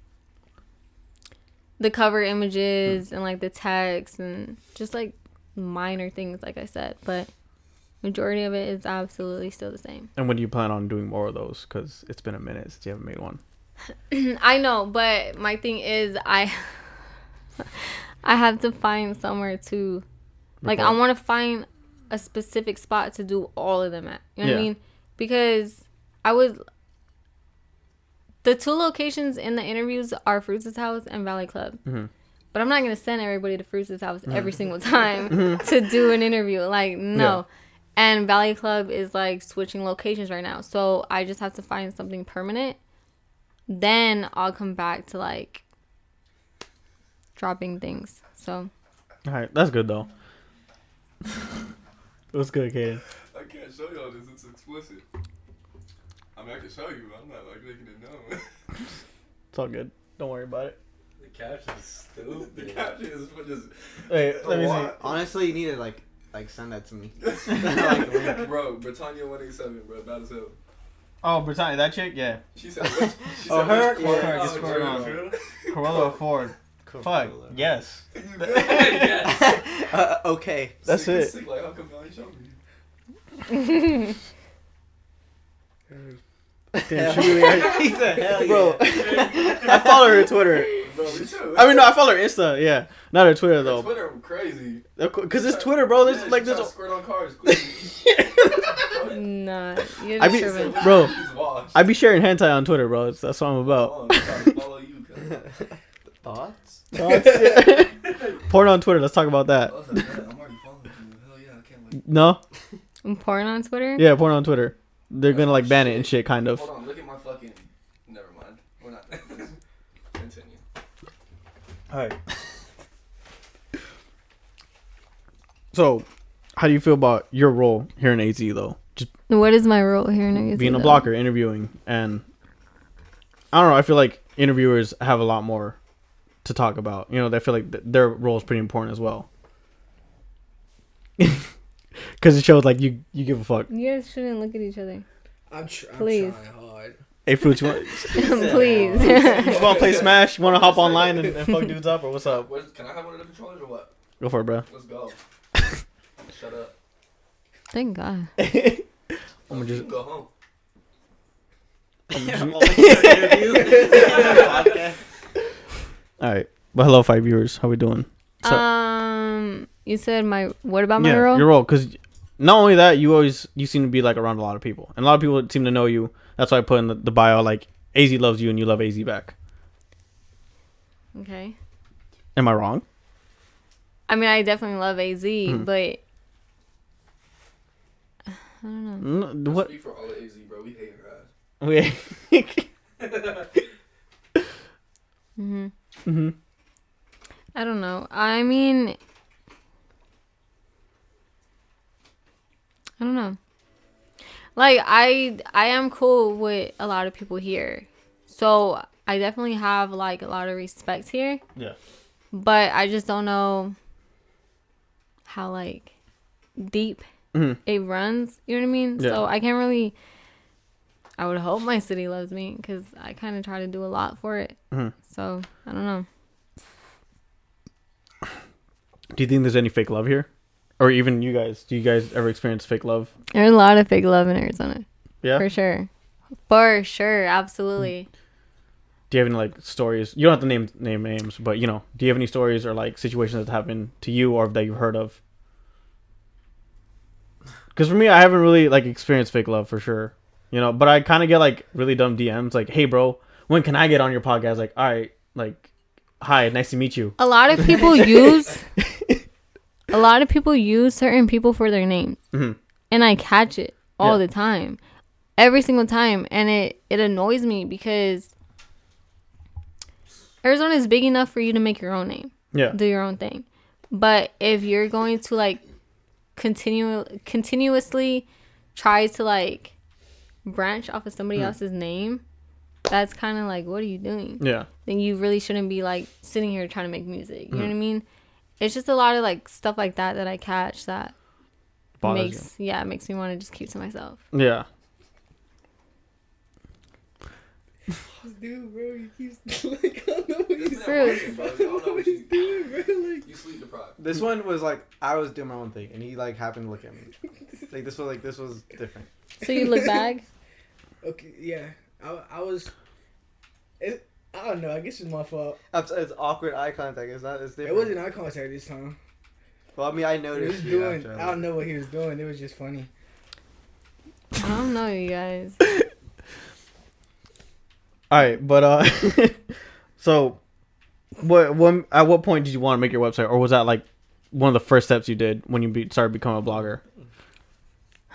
the cover images and like the text and just like minor things, like I said. But majority of it is absolutely still the same. And when do you plan on doing more of those? Because it's been a minute since you haven't made one. I know, but my thing is I have to find somewhere to like I want to find a specific spot to do all of them at. You know what I Yeah. mean? Because the 2 locations in the interviews are Fruits' house and Valley Club. Mhm. But I'm not going to send everybody to Fruits' house every single time to do an interview. Like, no. And Valley Club is like switching locations right now. So I just have to find something permanent. Then I'll come back to like dropping things. So. All right, that's good though. What's good, Kaden? I can't show y'all this. It's explicit. I mean, I can show you, but I'm not like making it known. It's all good. Don't worry about it. The caption's stupid. The caption is for just. Wait, let me see. Honestly, you need to like send that to me. Bro, Britannia 187, bro, bad as hell. Oh, Britannia, that chick? Yeah. She said, which, she Oh, said, her? which Corey? Yeah, Oh, just Corey on. true. Corolla Ford. Fuck, yes. Okay. That's Sick, it. Sick, like, how come y'all ain't show me? Damn, she really He said, hell yeah. Bro, I follow her Twitter. Bro, me too. I mean, no, I follow her Insta, yeah. Not her Twitter, though. Twitter crazy. Because it's Twitter, bro. There's like this. this. Squirt on cars, quickly. Nah, you're I just be- tripping. Bro, He's washed. I be sharing hentai on Twitter, bro. That's what I'm about. Oh, I'm trying to follow you, cuz. Thoughts? Porn on Twitter. Let's talk about that. I was like, man, I'm already following you. Hell yeah, I can't wait. No? Porn on Twitter? Yeah, porn on Twitter. They're gonna like ban it and shit, kind of. Hold on, look at my fucking. Never mind. We're not. Continue. Alright. So, how do you feel about your role here in AZ though? Just What is my role here in AZ, being a though? blocker, interviewing, and I don't know. I feel like interviewers have a lot more to talk about. You know, they feel like their role is pretty important as well. Because it shows like you give a fuck. You guys shouldn't look at each other. I'm Please. trying hard. Hey, Fruits, you want Please. you want to play Smash? You want to hop online and fuck dudes up, or what's up? Can I have one of the controllers or what? Go for it, bro. Let's go. Shut up. Thank God. I'm You gonna just. can go home. All right, but hello, 5 viewers. How we doing? So, You said what about my yeah, role? your role, because not only that, you seem to be like around a lot of people, and a lot of people seem to know you. That's why I put in the bio like AZ loves you and you love AZ back. Okay. Am I wrong? I mean, I definitely love AZ, but I don't know. What? Speak for all of AZ, bro. We hate her ass. I don't know. I mean, I don't know. Like, I am cool with a lot of people here. So, I definitely have, like, a lot of respect here. Yeah. But I just don't know how, like, deep it runs. You know what I mean? Yeah. So, I can't really... I would hope my city loves me because I kind of try to do a lot for it. So, I don't know. Do you think there's any fake love here? Or even you guys? Do you guys ever experience fake love? There's a lot of fake love in Arizona. Yeah? For sure. For sure. Absolutely. Do you have any like stories? You don't have to name names, but you know, do you have any stories or like situations that happened to you or that you've heard of? Because for me, I haven't really like experienced fake love for sure. You know, but I kind of get like really dumb DMs like, "Hey, bro, when can I get on your podcast?" Like, all right, like, hi, nice to meet you. A lot of people use certain people for their names. And I catch it all the time. Every single time. And it annoys me because Arizona is big enough for you to make your own name. Yeah. Do your own thing. But if you're going to like continuously try to like branch off of somebody else's name, that's kind of like, what are you doing? Yeah. Then you really shouldn't be like sitting here trying to make music. You know what I mean? It's just a lot of like stuff like that I catch that Bothers makes me want to just keep to myself. Yeah. This dude, bro, he keeps like, I don't know what he's Fruit. doing, bro. Like, You sleep deprived. This one was like I was doing my own thing, and he like happened to look at me. Like this was different. So you look back? okay, yeah, I was. I don't know. I guess it's my fault. It's awkward eye contact. It's not. It's different. It wasn't eye contact this time. Well, I mean, I He was noticed. doing. I don't know what he was doing. It was just funny. I don't know, you guys. All right, but so at what point did you want to make your website, or was that like one of the first steps you did when you started becoming a blogger?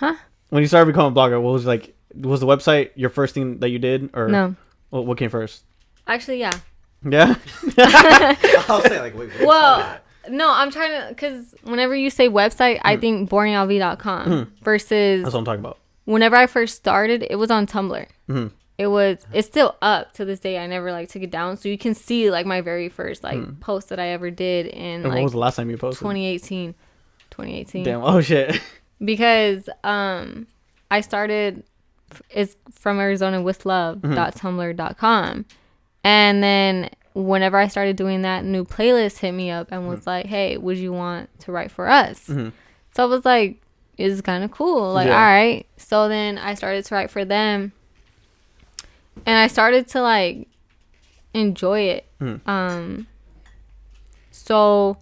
Huh? When you started becoming a blogger, what was like? Was the website your first thing that you did, or No. What came first? Actually, yeah. Yeah. I'll say like, wait. Well, no, I'm trying to, because whenever you say website, I think BoringLV.com versus That's what I'm talking about. whenever I first started, it was on Tumblr. Mm-hmm. It's still up to this day. I never like took it down, so you can see like my very first like post that I ever did in And like what was the last time you posted? 2018. Damn. Oh shit. Because I started it's from Arizona with love.tumblr.com, and then whenever I started doing that, New Playlist hit me up and was like, hey, would you want to write for us? So I was like, it's kind of cool, like, all right. So then I started to write for them, and I started to like enjoy it. So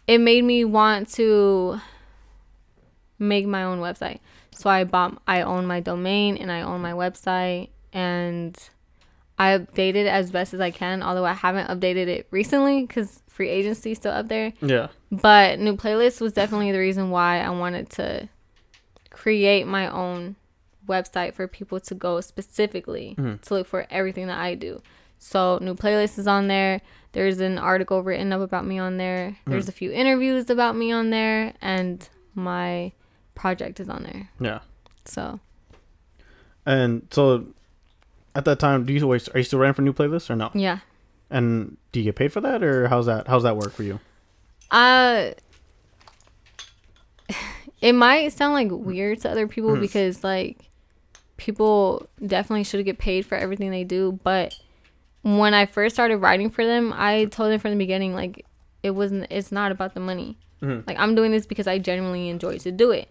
it made me want to make my own website. So I own my domain and I own my website, and I update it as best as I can, although I haven't updated it recently because free agency is still up there. Yeah. But New Playlist was definitely the reason why I wanted to create my own website for people to go specifically to look for everything that I do. So New Playlist is on there. There's an article written up about me on there. There's a few interviews about me on there, and my project is on there. Yeah. So. And so, at that time, are you still writing for New Playlists or no? Yeah. And do you get paid for that, or how's that work for you? It might sound like weird to other people because like people definitely should get paid for everything they do, but when I first started writing for them, I told them from the beginning, like, it's not about the money. Like, I'm doing this because I genuinely enjoy to do it.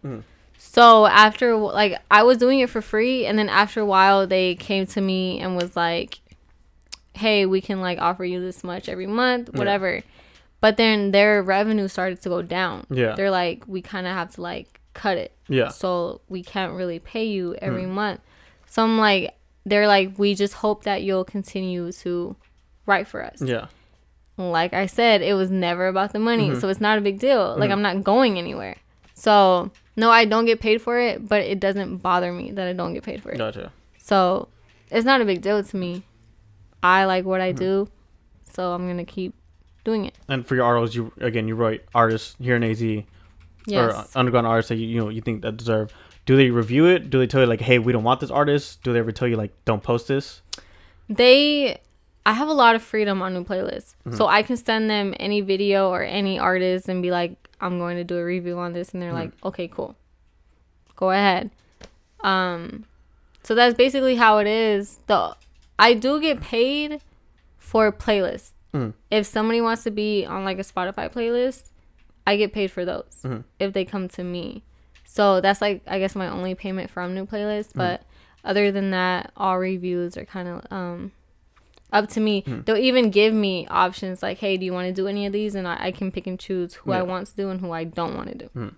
So after, like, I was doing it for free, and then after a while, they came to me and was like, hey, we can, like, offer you this much every month, whatever. But then their revenue started to go down. Yeah. They're like, we kind of have to, like, cut it. Yeah. So we can't really pay you every month. So I'm like, they're like, we just hope that you'll continue to write for us. Yeah. Like I said, it was never about the money. So it's not a big deal. Like, I'm not going anywhere. So, no, I don't get paid for it, but it doesn't bother me that I don't get paid for it. Gotcha. So it's not a big deal to me. I like what I do, so I'm going to keep doing it. And for your articles, you write artists here in AZ, or underground artists that you think that deserve. Do they review it? Do they tell you like, hey, we don't want this artist? Do they ever tell you like, don't post this? I have a lot of freedom on New Playlists. So I can send them any video or any artist and be like, I'm going to do a review on this. And they're like, okay, cool. Go ahead. So that's basically how it is. I do get paid for playlists. If somebody wants to be on like a Spotify playlist, I get paid for those if they come to me. So that's like, I guess, my only payment from New Playlist. But other than that, all reviews are kind of up to me. They'll even give me options like, hey, do you want to do any of these? And I can pick and choose who I want to do and who I don't want to do.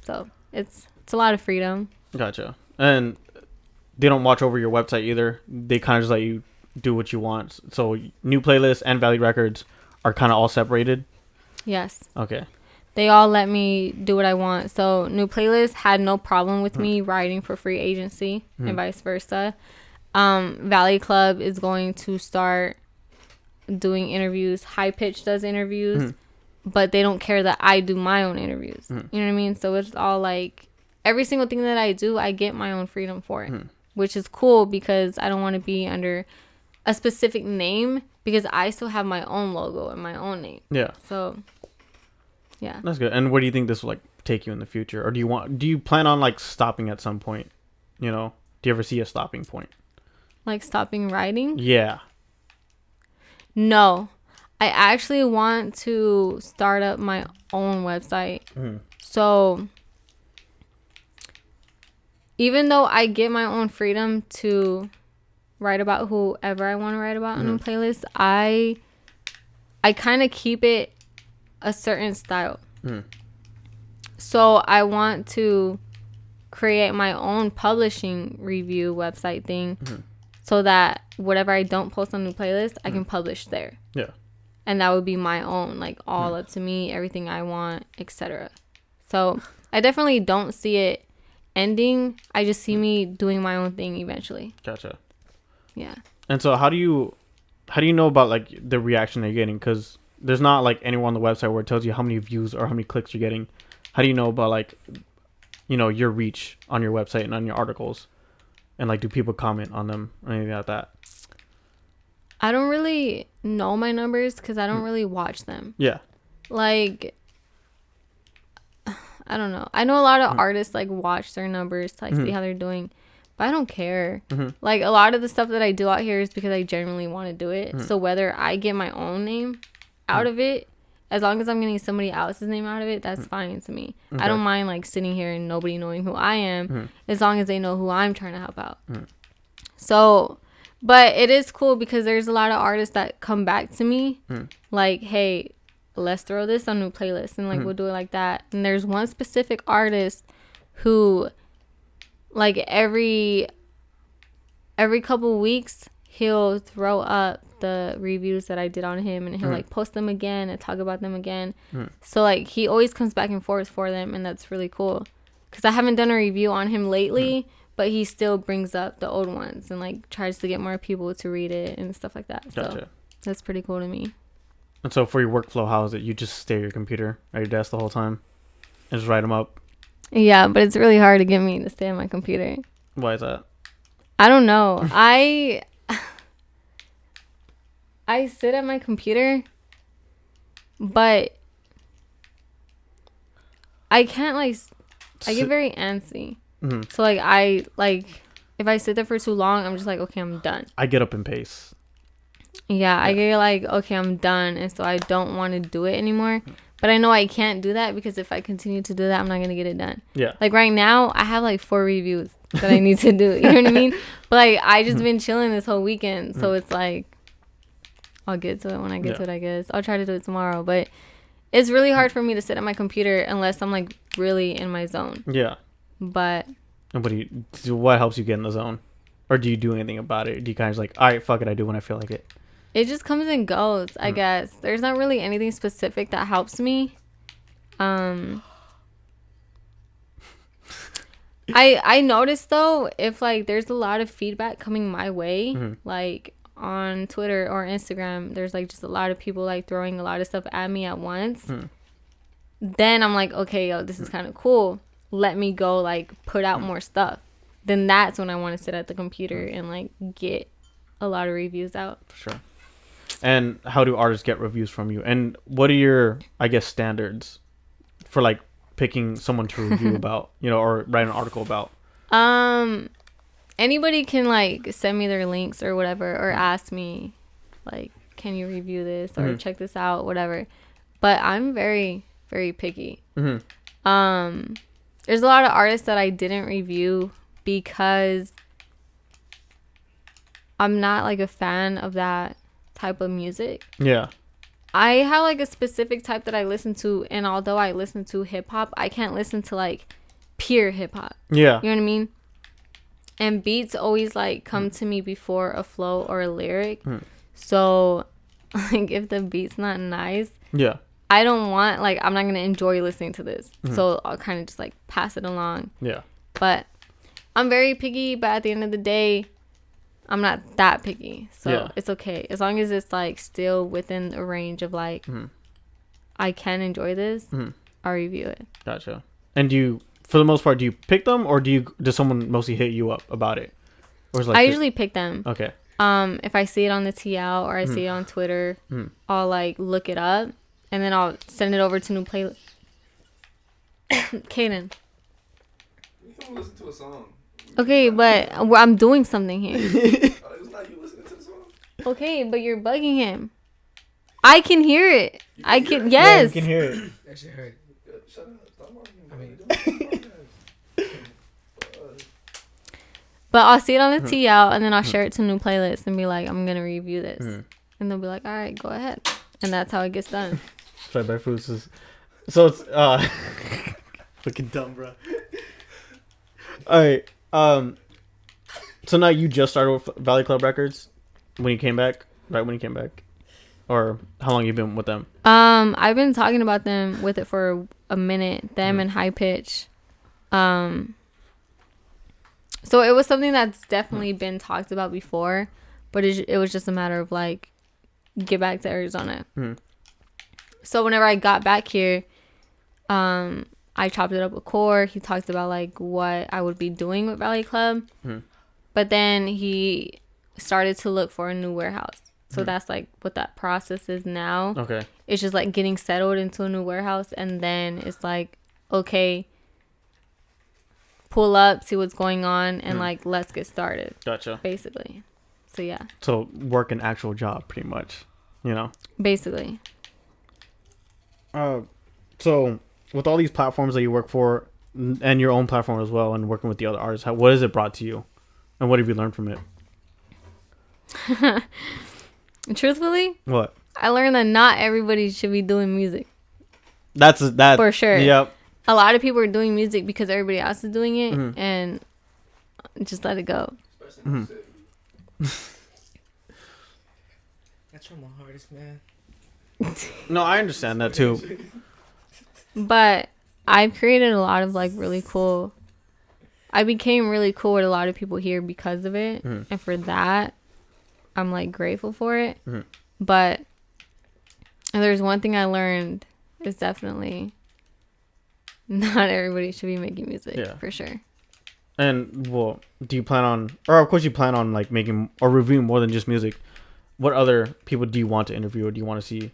So it's a lot of freedom. Gotcha. And they don't watch over your website either. They kind of just let you do what you want. So New Playlist and Valley Records are kind of all separated? Yes. Okay. They all let me do what I want. So New Playlist had no problem with me writing for free agency and vice versa. Valley Club is going to start doing interviews. High Pitch does interviews, but they don't care that I do my own interviews. You know what I mean? So it's all like, every single thing that I do, I get my own freedom for it, which is cool because I don't want to be under a specific name because I still have my own logo and my own name. Yeah. So yeah, that's good. And where do you think this will like take you in the future, or do you plan on like stopping at some point? Do you ever see a stopping point? Like stopping writing? Yeah. No, I actually want to start up my own website. So even though I get my own freedom to write about whoever I want to write about on a playlist, I kind of keep it a certain style. So I want to create my own publishing review website thing so that whatever I don't post on New Playlist, I can publish there. Yeah. And that would be my own, like all up to me, everything I want, etc. So I definitely don't see it ending. I just see me doing my own thing eventually. Gotcha. Yeah. And so how do you know about like the reaction that you're getting? Because there's not like anywhere on the website where it tells you how many views or how many clicks you're getting. How do you know about like, you know, your reach on your website and on your articles? And like, do people comment on them or anything like that? I don't really know my numbers because I don't really watch them. Yeah. Like, I don't know. I know a lot of artists like watch their numbers to like see how they're doing, but I don't care. Like, a lot of the stuff that I do out here is because I genuinely want to do it. So whether I get my own name out of it, as long as I'm getting somebody else's name out of it, that's fine to me. Okay. I don't mind like sitting here and nobody knowing who I am, as long as they know who I'm trying to help out. So, but it is cool because there's a lot of artists that come back to me like, hey, let's throw this on new playlist, and like we'll do it like that. And there's one specific artist who like every couple weeks he'll throw up the reviews that I did on him, and he'll like post them again and talk about them again. So like he always comes back and forth for them, and that's really cool because I haven't done a review on him lately, but he still brings up the old ones and like tries to get more people to read it and stuff like that. Gotcha. So that's pretty cool to me. And so for your workflow, how is it? You just stay at your computer at your desk the whole time and just write them up? Yeah, but it's really hard to get me to stay on my computer. Why is that? I don't know. I sit at my computer, but I can't like. I get very antsy. So like if I sit there for too long, I'm just like, okay, I'm done. I get up and pace. Yeah, I get like, okay, I'm done, and so I don't want to do it anymore. But I know I can't do that because if I continue to do that, I'm not gonna get it done. Yeah. Like right now, I have like 4 reviews that I need to do. You know what I mean? But like I just been chilling this whole weekend, so it's like I'll get to it when I get to it. I guess I'll try to do it tomorrow, but it's really hard for me to sit at my computer unless I'm like really in my zone. Yeah. But what helps you get in the zone, or do you do anything about it? Do you kind of just like, all right, fuck it, I do when I feel like it? it just comes and goes, I guess. There's not really anything specific that helps me. I noticed though, if like there's a lot of feedback coming my way, like on Twitter or Instagram, there's like just a lot of people like throwing a lot of stuff at me at once. Then I'm like, okay, yo, this is kind of cool. Let me go like put out more stuff. Then that's when I want to sit at the computer and like get a lot of reviews out. For sure. And how do artists get reviews from you? And what are your, I guess, standards for like picking someone to review about, you know, or write an article about? Anybody can like send me their links or whatever, or ask me like, can you review this or check this out, whatever. But I'm very, very picky. There's a lot of artists that I didn't review because I'm not like a fan of that type of music. Yeah. I have like a specific type that I listen to, and although I listen to hip hop, I can't listen to like pure hip hop. Yeah. You know what I mean? And beats always like come to me before a flow or a lyric. So like if the beat's not nice, Yeah. I don't want, like, I'm not gonna enjoy listening to this. So I'll kind of just like pass it along. Yeah. But I'm very picky, but at the end of the day, I'm not that picky. So it's okay. As long as it's like still within a range of like, I can enjoy this, I'll review it. Gotcha. And do you, for the most part, do you pick them, or does someone mostly hit you up about it? Or is it like I usually pick them. Okay. If I see it on the TL or I see it on Twitter, I'll like look it up and then I'll send it over to new playlist. Kaden. You can listen to a song. Okay, but I'm doing something here. It's not you listening to the song. Okay, but you're bugging him. I can hear it. I can, Yeah, yes. you can hear it. That shit hurt. Shut up. Stop arguing. I mean, But I'll see it on the TL and then I'll share it to new playlists and be like, I'm gonna review this, and they'll be like, all right, go ahead, and that's how it gets done. Fed by Foods is, so it's fucking dumb, bro. All right. So now you just started with Valley Club Records when you came back, right when you came back, or how long you been with them? I've been talking about them with it for a minute. Them and High Pitch. So it was something that's definitely been talked about before, but it was just a matter of like get back to Arizona. So whenever I got back here, I chopped it up with Core. He talked about like what I would be doing with Valley Club, but then he started to look for a new warehouse. So that's like what that process is now. Okay. It's just like getting settled into a new warehouse, and then it's like, okay, pull up, see what's going on, and like let's get started. Gotcha. Basically. So yeah. So work an actual job, pretty much. You know. Basically. So with all these platforms that you work for, and your own platform as well, and working with the other artists, what has it brought to you, and what have you learned from it? Truthfully, What? I learned that not everybody should be doing music. That's that For sure. Yep. A lot of people are doing music because everybody else is doing it, and just let it go. I try my hardest, man. No, I understand that too. But I've created a lot of like really cool. I became really cool with a lot of people here because of it, and for that, I'm like grateful for it. But and there's one thing I learned is definitely not everybody should be making music, for sure. And well, do you plan on, or of course you plan on like making or reviewing more than just music? What other people do you want to interview or do you want to see?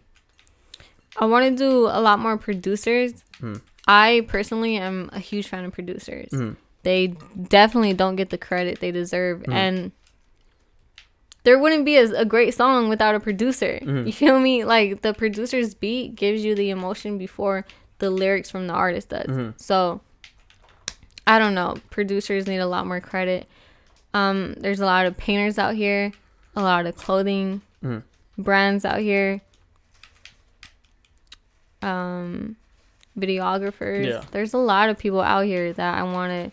I want to do a lot more producers. I personally am a huge fan of producers. They definitely don't get the credit they deserve, and there wouldn't be a great song without a producer. You feel me? Like the producer's beat gives you the emotion before the lyrics from the artist does. So I don't know. Producers need a lot more credit. There's a lot of painters out here, a lot of clothing brands out here, videographers. Yeah. There's a lot of people out here that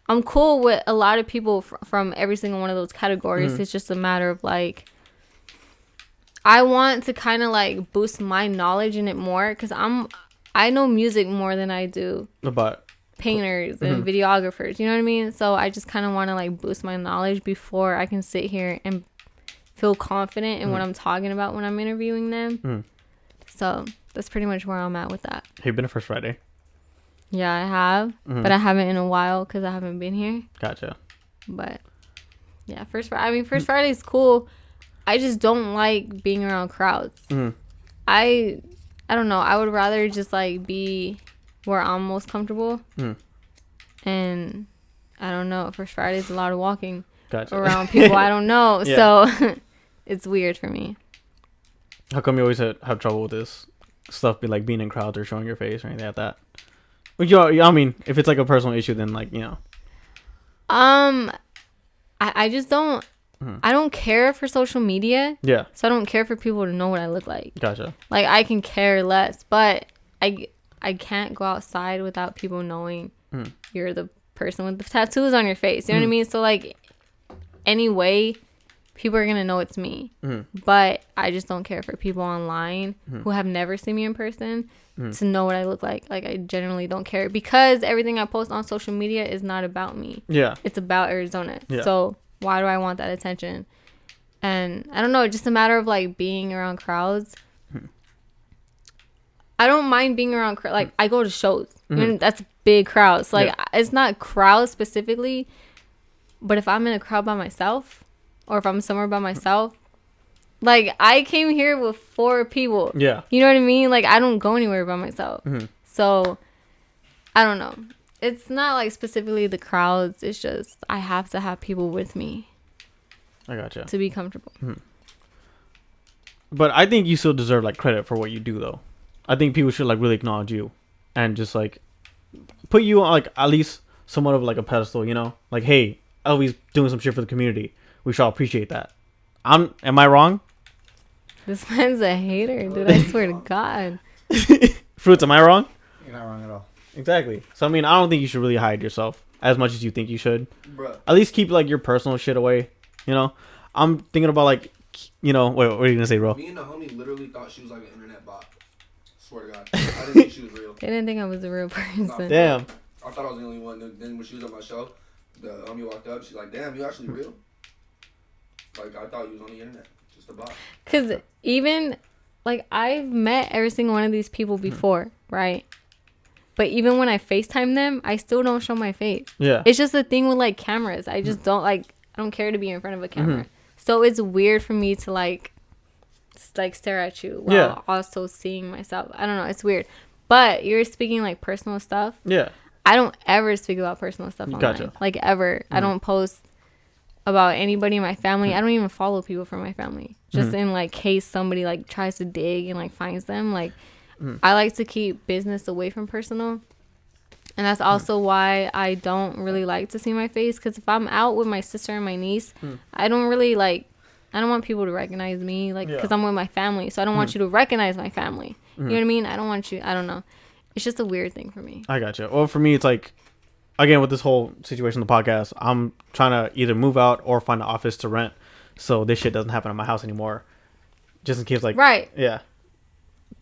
I'm cool with a lot of people from every single one of those categories. It's just a matter of like, I want to kind of like boost my knowledge in it more because I know music more than I do About painters and videographers. You know what I mean? So I just kind of want to like boost my knowledge before I can sit here and feel confident in what I'm talking about when I'm interviewing them. So that's pretty much where I'm at with that. Have you been to First Friday? Yeah, I have, but I haven't in a while because I haven't been here. Gotcha. But yeah, First Friday is cool. I just don't like being around crowds. I don't know. I would rather just like be where I'm most comfortable. And I don't know. First Friday is a lot of walking around people I don't know. So it's weird for me. How come you always have trouble with this stuff, be like being in crowds or showing your face or anything like that? I mean, if it's like a personal issue, then like, you know. I just don't. I don't care for social media. Yeah. So I don't care for people to know what I look like. Gotcha. Like I can care less, but I can't go outside without people knowing you're the person with the tattoos on your face. You know what I mean? So like, anyway, people are gonna know it's me. But I just don't care for people online who have never seen me in person to know what I look like. Like I generally don't care because everything I post on social media is not about me. Yeah. It's about Arizona. Yeah. So why do I want that attention? And I don't know, it's just a matter of like being around crowds. I don't mind being around like I go to shows. You know, that's big crowds. So, like it's not crowds specifically, but if I'm in a crowd by myself or if I'm somewhere by myself, like I came here with 4 people. Yeah. You know what I mean? Like I don't go anywhere by myself. So I don't know. It's not like specifically the crowds. It's just I have to have people with me. I gotcha. To be comfortable. But I think you still deserve like credit for what you do though. I think people should like really acknowledge you and just like put you on like at least somewhat of like a pedestal, you know? Like, hey, LV's doing some shit for the community. We should all appreciate that. Am I wrong? This man's a hater, dude. I swear to God. Fruits, am I wrong? You're not wrong at all. Exactly. So I mean, I don't think you should really hide yourself as much as you think you should. Bruh. At least keep like your personal shit away. You know, I'm thinking about like, you know, wait, what are you gonna say, bro? Me and the homie literally thought she was like an internet bot. Swear to God. I didn't think she was real. They didn't think I was a real person. Damn. I thought I was the only one. Then when she was on my show, the homie walked up. She's like, "Damn, you actually real?" Like I thought you was on the internet, just a bot. Cause even like I've met every single one of these people before, right? But even when I FaceTime them, I still don't show my face. Yeah. It's just the thing with like cameras. I just don't like. I don't care to be in front of a camera. So it's weird for me to like stare at you while also seeing myself. I don't know. It's weird. But you're speaking like personal stuff. Yeah. I don't ever speak about personal stuff online. Gotcha. Like ever. I don't post about anybody in my family. I don't even follow people from my family. Just in like case somebody like tries to dig and like finds them. Like I like to keep business away from personal. And that's also why I don't really like to see my face. Because if I'm out with my sister and my niece, I don't really like, I don't want people to recognize me. Like, because I'm with my family. So I don't want you to recognize my family. You know what I mean? I don't want you, I don't know. It's just a weird thing for me. I gotcha. Well, for me, it's like, again, with this whole situation, the podcast, I'm trying to either move out or find an office to rent. So this shit doesn't happen at my house anymore. Just in case, like. Right. Yeah.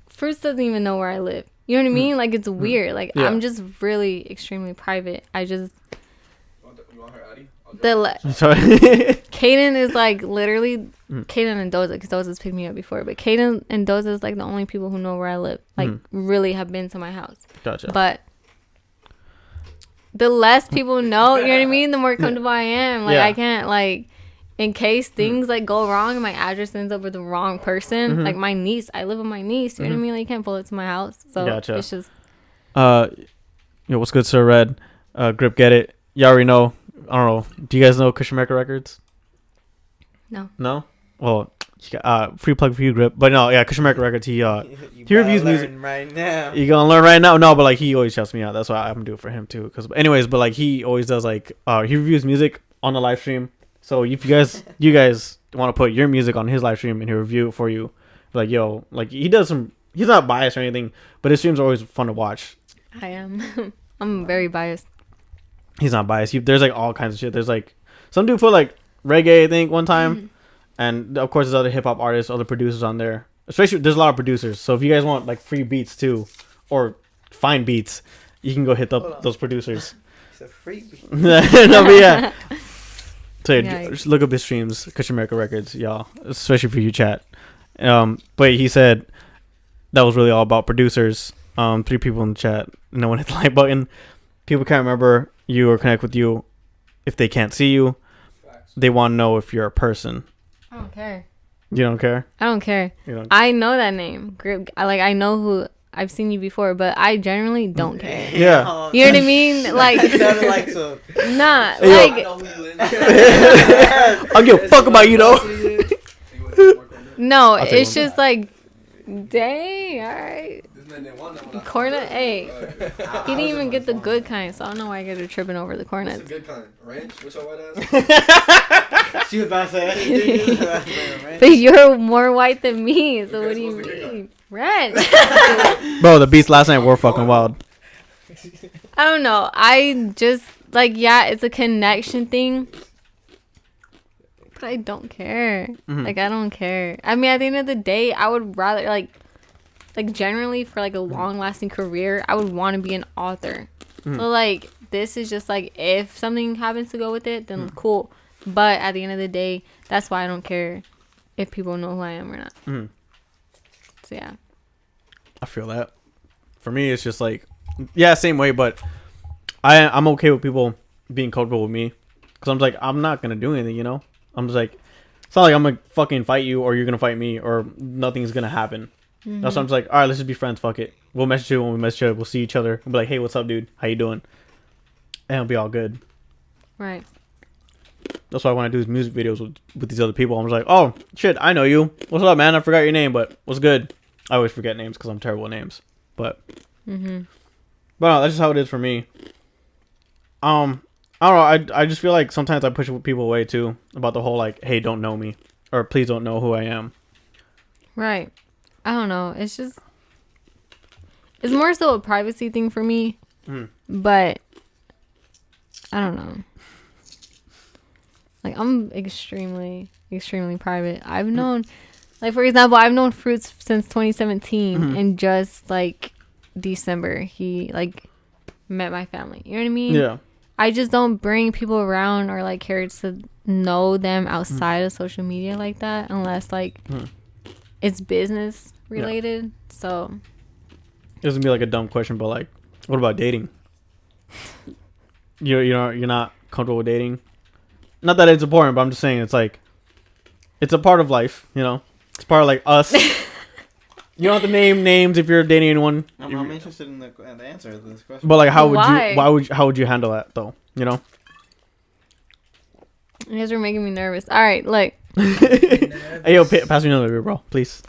Fruits doesn't even know where I live. You know what I mean? Like, it's weird. Like, I'm just really extremely private. I just. You want her Addy? Sorry. Kaden is like literally Kaden and Doza, because Doza's picked me up before, but Kaden and Doza is like the only people who know where I live, like really have been to my house. Gotcha. But the less people know, you know what I mean, the more comfortable I am. Like I can't like, in case things like go wrong and my address ends up with the wrong person, like my niece, I live with my niece, you know what I mean? Like you can't pull it to my house. So it's just yo, what's good, Sir Red? Grip, get it. You already know. I don't know. Do you guys know Christian America Records? No? Well, free plug for you, Grip. But no, yeah, Christian America Records, he reviews music right now. You gonna learn right now? No, but like he always shouts me out. That's why I'm gonna do it for him too. Cause anyways, but like he always does like he reviews music on the live stream. So if you guys want to put your music on his live stream and he'll review it for you, like yo, like he does some. He's not biased or anything, but his streams are always fun to watch. I am. I'm very biased. He's not biased. There's like all kinds of shit. There's like some dude put like reggae, I think, one time, and of course there's other hip hop artists, other producers on there. Especially there's a lot of producers. So if you guys want like free beats too, or fine beats, you can go hit up those producers. It's a free beat. No, but yeah. So Yeah. just look up his streams, Christian America Records, y'all, especially for you, chat. But he said that was really all about producers. 3 people in the chat. No one hit the like button. People can't remember you or connect with you if they can't see you. They want to know if you're a person. I don't care. You don't care? I don't care. You don't. I know that name. Grip. I know who. I've seen you before, but I generally don't care. Yeah. You know what I mean? Like, It sounded like some. nah. Hey, Like, I don't give a fuck about you though. no. I'll take It's one. just like, dang. All right. Cornet. Hey, he didn't even get the good kind, so I don't know why I get her tripping over the What's cornets. the good kind? Ranch? What's your white ass? She was about to say. But you're more white than me, so what do you mean? Red. Bro, the beats last night were fucking wild. I don't know. I just like, yeah, it's a connection thing. But I don't care. Like, I don't care. I mean, at the end of the day, I would rather like generally for like a long lasting career, I would want to be an author. So like, this is just like, if something happens to go with it, then cool. But at the end of the day, that's why I don't care if people know who I am or not. So yeah. I feel that. For me, it's just like, yeah, same way, but I'm okay with people being comfortable with me. Because I'm just like, I'm not going to do anything, you know? I'm just like, it's not like I'm going to fucking fight you or you're going to fight me or nothing's going to happen. That's why I'm just like, all right, let's just be friends. Fuck it. We'll message you when we message you. We'll see each other. We'll be like, hey, what's up, dude? How you doing? And it'll be all good. Right. That's why when I do these music videos with these other people, I'm just like, oh, shit, I know you. What's up, man? I forgot your name, but what's good? I always forget names because I'm terrible at names. But no, that's just how it is for me. I don't know. I just feel like sometimes I push people away too about the whole like, hey, don't know me, or please don't know who I am. Right. I don't know. It's just, it's more so a privacy thing for me. But I don't know. Like, I'm extremely, extremely private. I've known Like, for example, I've known Fruits since 2017, and just like December, he like met my family. You know what I mean? Yeah. I just don't bring people around or like care to know them outside of social media like that, unless like it's business related. So This is gonna be like a dumb question, but like, what about dating? You're not comfortable with dating? Not that it's important, but I'm just saying it's like, it's a part of life. You know, it's part of like us. You don't have to name names if you're dating anyone. I'm interested in the answer to this question. But like, how Why? how would you handle that though? You know. you guys are making me nervous. All right, look. Hey yo, pass me another beer, bro, please.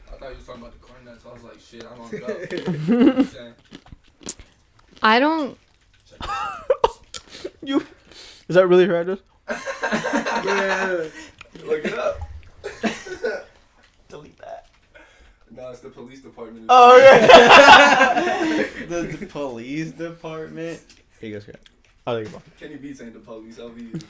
I thought you was talking about the corn nuts. I was like, shit, I'm on go. Saying, I don't. Is that really her address? yeah. Look it up. Delete that. No, it's the police department. Oh yeah. The police department. Here you go, Scott. I'll take it, bro. Kenny Beats ain't the police. LV.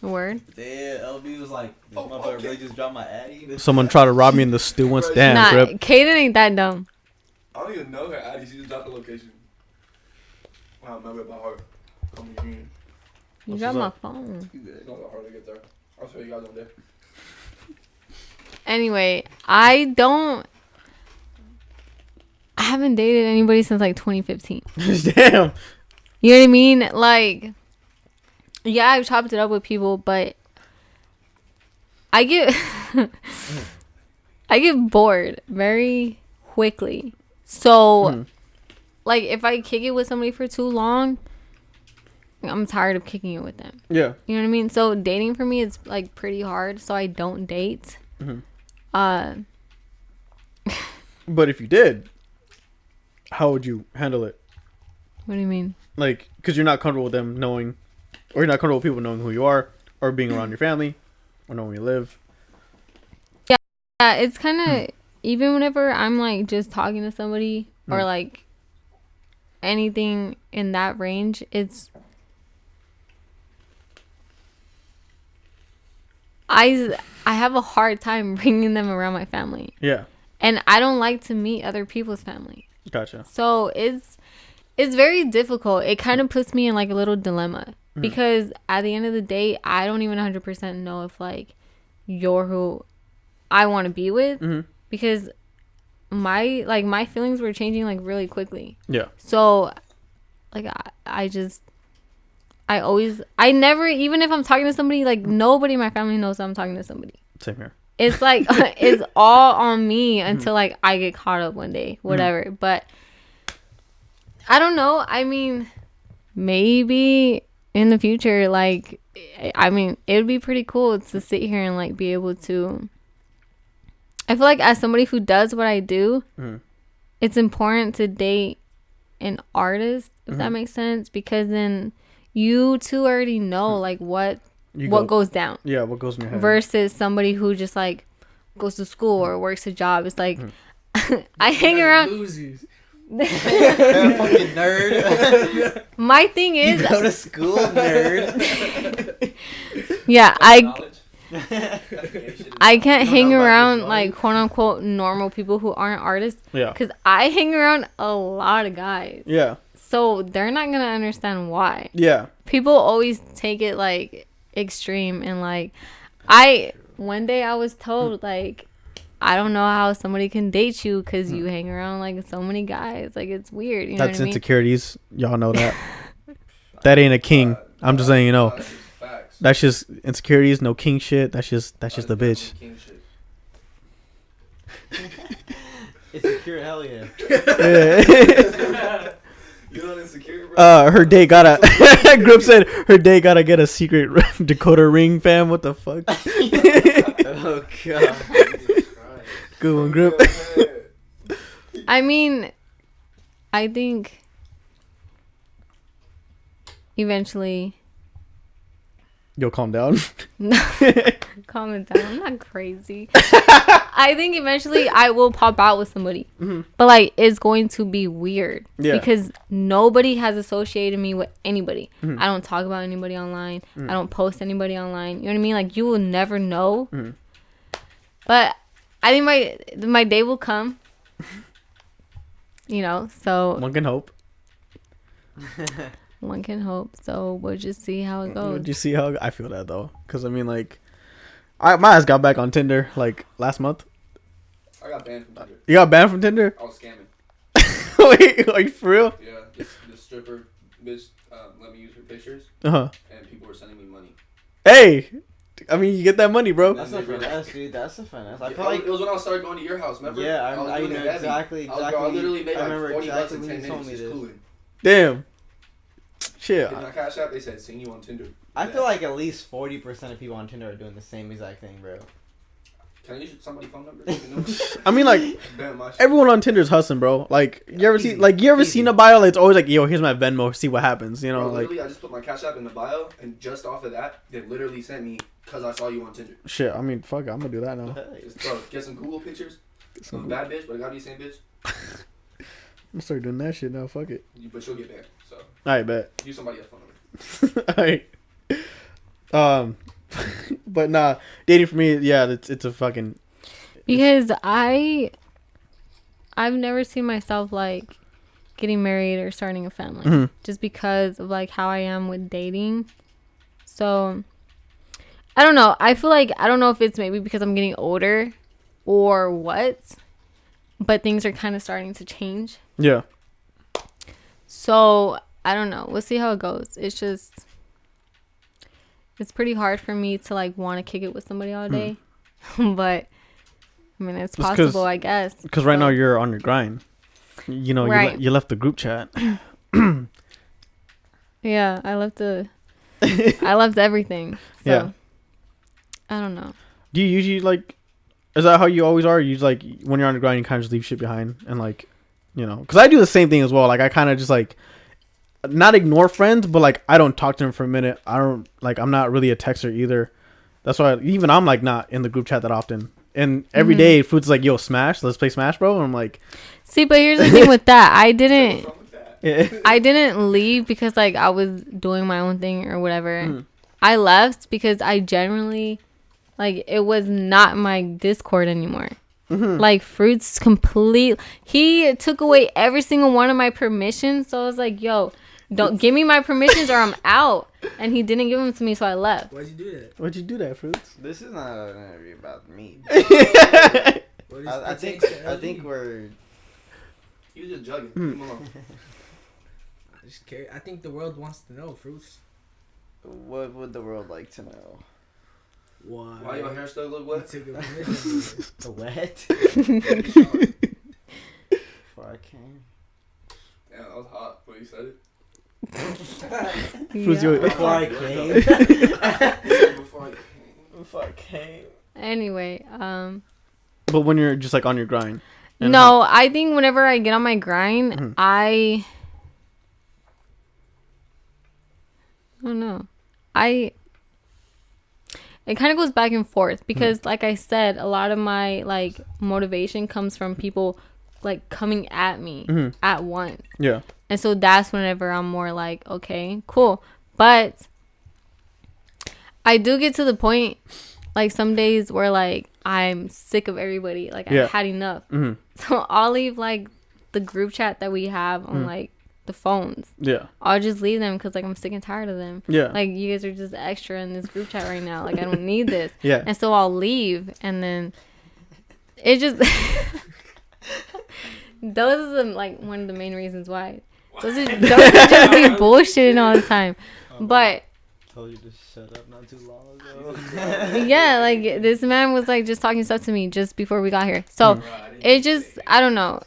Word. Yeah, LB was like, this Oh, motherfucker okay. really just dropped my addy. Someone tried to rob me in the stew once. Damn, Nah, Grip. Kaden ain't that dumb. I don't even know her ID. She just dropped the location. I don't remember about her. Coming in. You What's got my up? phone. You good. It's not that hard to get there. I'll show you guys on there. Anyway, I haven't dated anybody since like 2015. Damn. You know what I mean? Like, yeah, I've chopped it up with people, but I get I get bored very quickly. So, like, if I kick it with somebody for too long, I'm tired of kicking it with them. Yeah. You know what I mean? So dating for me is like pretty hard. So I don't date. But if you did, how would you handle it? What do you mean? Like, because you're not comfortable with them knowing, or you're not comfortable with people knowing who you are, or being around your family, or knowing where you live. Yeah, it's kind of even whenever I'm like just talking to somebody or like anything in that range, I have a hard time bringing them around my family, Yeah. and I don't like to meet other people's family. Gotcha. So it's very difficult. It kind of puts me in like a little dilemma because at the end of the day, I don't even 100% know if like you're who I want to be with because my feelings were changing like really quickly. Yeah. So like I never, even if I'm talking to somebody, like nobody in my family knows I'm talking to somebody. Same here. It's like it's all on me until like I get caught up one day, whatever. But I don't know. I mean, maybe in the future, like, I mean, it would be pretty cool to sit here and like be able to. I feel like as somebody who does what I do, it's important to date an artist, if that makes sense, because then you two already know like what goes down. Yeah, what goes in your head. Versus somebody who just like goes to school or works a job. It's like I hang around. Losers. Fucking nerd. My thing is, You go to school, nerd. yeah, Knowledge. I can't hang know about around this like quote unquote normal people who aren't artists. Yeah. Because I hang around a lot of guys. Yeah. So they're not gonna understand why. Yeah. People always take it like extreme and like one day I was told like I don't know how somebody can date you because you hang around like so many guys. Like it's weird. You know That's what I mean? insecurities. Y'all know that. That ain't a king. I'm just saying, you know. That's just facts. That's just insecurities, no king shit. That's just the bitch. King shit. It's secure, hell yeah. Yeah. You not insecure, bro? Her day gotta. Grip said her day gotta get a secret Dakota ring, fam. What the fuck? Oh god. Good one, Grip. I mean, I think eventually. Yo, calm down. Calm it down. I'm not crazy. I think eventually I will pop out with somebody. But like it's going to be weird. Yeah. Because nobody has associated me with anybody. I don't talk about anybody online. I don't post anybody online. You know what I mean? Like you will never know. But I think my day will come. You know, so One can hope. one can hope. So we'll just see how it goes. Would you see how I feel that though? Because I mean, like, my ass got back on Tinder like last month. I got banned from Tinder. You got banned from Tinder? I was scamming. Wait, are you for real? Yeah, this stripper bitch let me use her pictures, Uh-huh. and people were sending me money. Hey, I mean, you get that money, bro. That's a finesse, dude. That's a finesse. I Yeah, feel like it was when I started going to your house, remember? yeah, I was I doing know it heavy. exactly. I literally made I remember like 40 bucks exactly in when 10 you told minutes me just this. cooling. Damn. Shit. Hit my cash app, they said, "Seeing you on Tinder." I feel like at least 40% of people on Tinder are doing the same exact thing, bro. Can I use somebody's phone number? I mean, like, Ban my shit. everyone on Tinder's hustling, bro. Like, you ever Easy. seen a bio? Like, it's always like, yo, here's my Venmo. See what happens. You know, Bro, like, literally, I just put my cash app in the bio, and just off of that, they literally sent me because I saw you on Tinder. shit. I mean, fuck. I'm gonna do that now. Just get some Google pictures. Some bad bitch, but it gotta be the same bitch. I'm gonna start doing that shit now. Fuck it. But you'll get banned. So I bet. use somebody else's phone number. Alright. But nah, dating for me, yeah, it's a fucking. Because I've never seen myself like getting married or starting a family, Mhm. just because of like how I am with dating. So I don't know. I feel like I don't know if it's maybe because I'm getting older or what, but things are kind of starting to change. Yeah. So I don't know. We'll see how it goes. It's pretty hard for me to like want to kick it with somebody all day, but I mean it's Just possible, I guess. Because right So- now you're on your grind. You know, Right. you left the group chat. Yeah, I left everything. So, Yeah. I don't know. Do you usually like? Is that how you always are? You just, like, when you're on the grind, you kind of just leave shit behind and like, you know, because I do the same thing as well. Like, I kind of just like not ignore friends, but like I don't talk to them for a minute. I don't like. I'm not really a texter either. That's why even I'm like not in the group chat that often. And every day, Food's like, "Yo, Smash, let's play Smash, bro." And I'm like, See, but here's the thing with that. I What's didn't wrong with that? yeah. I didn't leave because like I was doing my own thing or whatever. Mhm. I left because I generally like it was not my Discord anymore. Like Fruits he took away every single one of my permissions, so I was like, yo, don't give me my permissions or I'm out. And he didn't give them to me, so I left. Why'd you do that? Why'd you do that, Fruits? This is not an interview about me. What is I think we're. He was just jugging. Leave him alone. Just care. I think the world wants to know, Fruits. What would the world like to know? Why your hair still look You wet? took a permission. The wet? Before I came. Yeah, that was hot when you said it. Fruits, Yeah. you- Before I came. He said before I came. Before I came. Anyway, But when you're just like on your grind. and no, I think whenever I get on my grind, Mhm. I don't know. It kind of goes back and forth because, like I said, a lot of my like motivation comes from people like coming at me Mhm. at once, Yeah. and so that's whenever I'm more like, okay, cool. But I do get to the point, like some days where like I'm sick of everybody, like Yeah. I've had enough. Mhm. So I'll leave like the group chat that we have on like the phones. Yeah. I'll just leave them because like I'm sick and tired of them. Yeah. Like you guys are just extra in this group chat right now. Like I don't need this. Yeah. And so I'll leave, and then it just those are like one of the main reasons why. Those are just be bullshitting all the time. But Told you to shut up not too long ago. yeah, like this man was like just talking stuff to me just before we got here. So it just I don't know.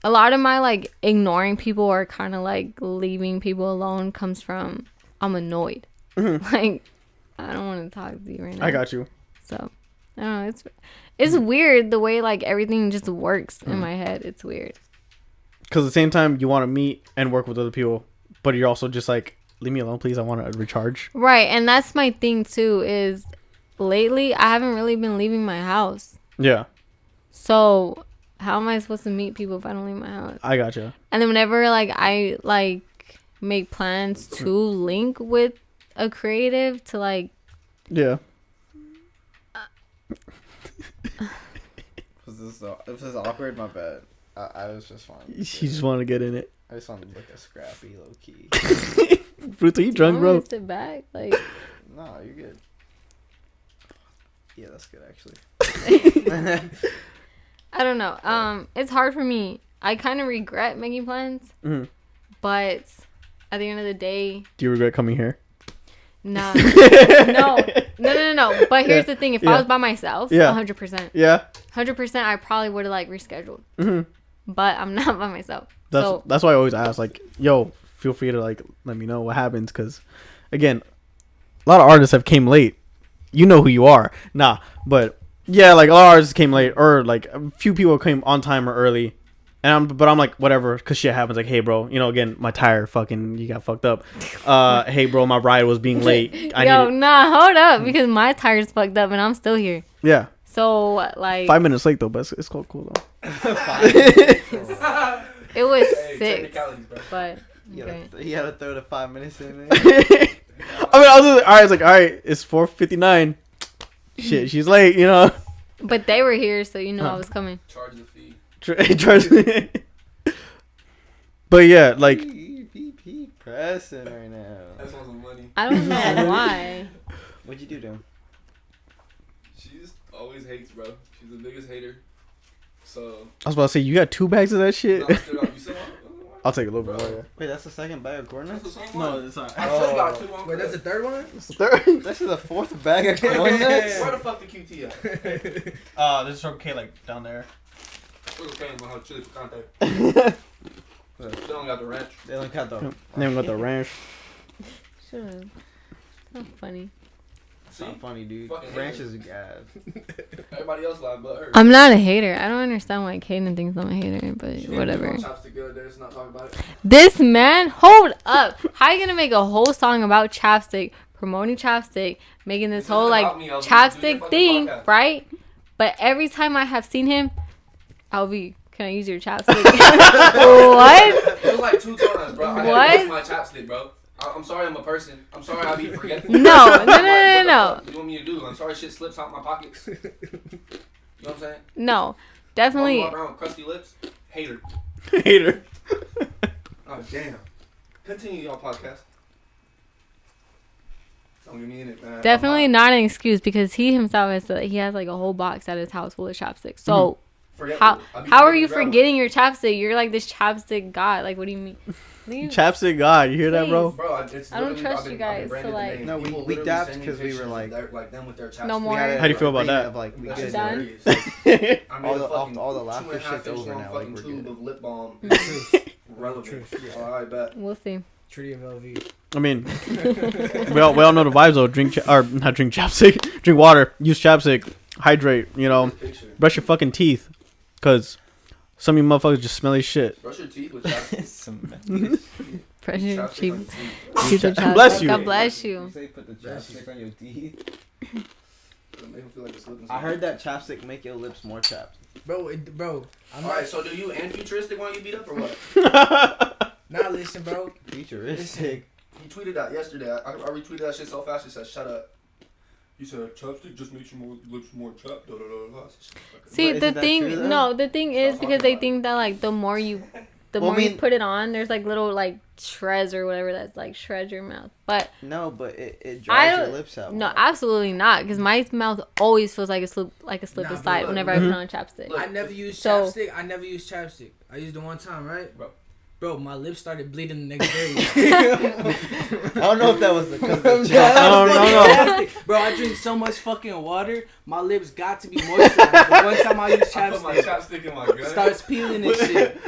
A lot of my like ignoring people or kind of like leaving people alone comes from I'm annoyed. Like I don't want to talk to you right now. I got you. So I don't know. It's weird the way like everything just works in my head. It's weird. Because at the same time, you want to meet and work with other people, but you're also just like, leave me alone, please. I want to recharge. Right, and that's my thing too. Is lately I haven't really been leaving my house. Yeah. So how am I supposed to meet people if I don't leave my house? I got you. And then whenever like I like make plans to link with a creative to like Yeah. If this is awkward, my bad. I was just fine. She just wanted to get in it. I just wanted to look at Scrappy low key. Bruce, are you drunk, Want me bro? to sit back, like. No, you're good. Yeah, that's good actually. I don't know. It's hard for me. I kind of regret making plans, but at the end of the day, Do you regret coming here? no. No. But here's the thing: if I was by myself, 100%, Yeah. 100%, I probably would have like rescheduled. Mm-hmm. But I'm not by myself. That's why I always ask, like, yo, feel free to like let me know what happens, because again, a lot of artists have came late. You know who you are. Nah, but yeah, like a lot of artists came late, or like a few people came on time or early, and I'm like, whatever, because shit happens. Like, hey, bro, you know, again, my tire you got fucked up. Hey, bro, my ride was being late. Hold up, because my tire's fucked up and I'm still here. Yeah. So like 5 minutes late though, but it's cool though. it was Hey, 6, technicalities, bro. but You okay. gotta throw the 5 minutes in there. I mean, I was just, all right. It's like, all right, it's 4:59. Shit, she's late, you know. But they were here, so you know I was coming. Charge the fee. But yeah, like, He pressing right now. That's on some money. I don't know why. What'd you do to him? She just always hates, bro. She's the biggest hater. So. I was about to say, you got 2 bags of that shit. No, I still got, you still want? I'll take a little bit more. Yeah. Wait, that's the second bag of corn That's nuts? the same one. it's not. I still got 2 on. Wait, that's the third one? It's the third. This is the 4th bag of corn nuts? Where the fuck the QT at? There's Circle K like down there. We're paying my chili picante. They don't got the ranch. They don't got the. They haven't got the ranch. Shut up. Not funny. It's not funny, dude. Fucking Ranch is gas. Everybody else lied but her. I'm not a hater. I don't understand why Kaden thinks I'm a hater, but She whatever. didn't do chopstick the other day, let's not talk about it. This man, hold up. How you gonna make a whole song about chapstick, promoting chapstick, making this This whole isn't like about me, LV. Do your chapstick fucking thing, podcast. right? But every time I have seen him, LV, can I use your chapstick? What? It was like 2 times, bro. I had What? to use my chapstick, bro. I'm sorry I'm a person. I'm sorry I be forgetting. No. What the fuck you want me to do? I'm sorry shit slips out my pockets. You know what I'm saying? No, definitely. Walk around with crusty lips. Hater. Hater. Oh, damn. Continue y'all podcast. Don't get me in it, man. Definitely not an excuse, because he himself has said that he has like a whole box at his house full of chapsticks. So how are you forgetting your chapstick? You're like this chapstick god. Like, what do you mean? Chapstick God, you hear that, bro? Bro, I don't trust you guys, so, like- No, we literally dapped send me 'cause we pictures were of like- them with their chapstick. No more. How do you feel about that? Of, like, we That good. shit's Done? hilarious. I made All a the- fucking all the laughter 2.5 shit's inch over long now, fucking like, we're tube good. of lip balm. Relevant. I bet. We'll see. Trinity of LV. I mean, we all know the vibes though. Not drink chapstick. Drink water. Use chapstick. Hydrate. You know, Picture. brush your fucking teeth, cause some of you motherfuckers just smell as shit. Brush your teeth with chapstick. Pressure Chapstick cheap. on your teeth. Teeth of chapstick. Bless you. God bless you. say put the chapstick on your teeth. It'll make 'em feel like it's looking I heard that chapstick make your lips more chapped. Bro, I'm Alright, so do you and Futuristic want you beat up or what? not listen, bro. Futuristic. He tweeted that yesterday. I retweeted that shit so fast. He said, "Shut up." You said chapstick just makes your lips more chapped. Da, da, da, da. See, But the isn't that thing, true, though? no, the thing is Stop because talking they about think that like the more you put it on, there's like little like shreds or whatever that's like shreds your mouth. But No, but it I dries your don't- lips out. no, absolutely not, because my mouth always feels like a slip Nah, aside look, whenever I put on chapstick. Look. I never used So- chapstick. I used it one time, right? Bro. My lips started bleeding the next day. I don't know if that was because of the chapstick. No. Bro, I drink so much fucking water, my lips got to be moisturized. But one time I used I put my chapstick, chapstick in my gun. starts peeling and shit.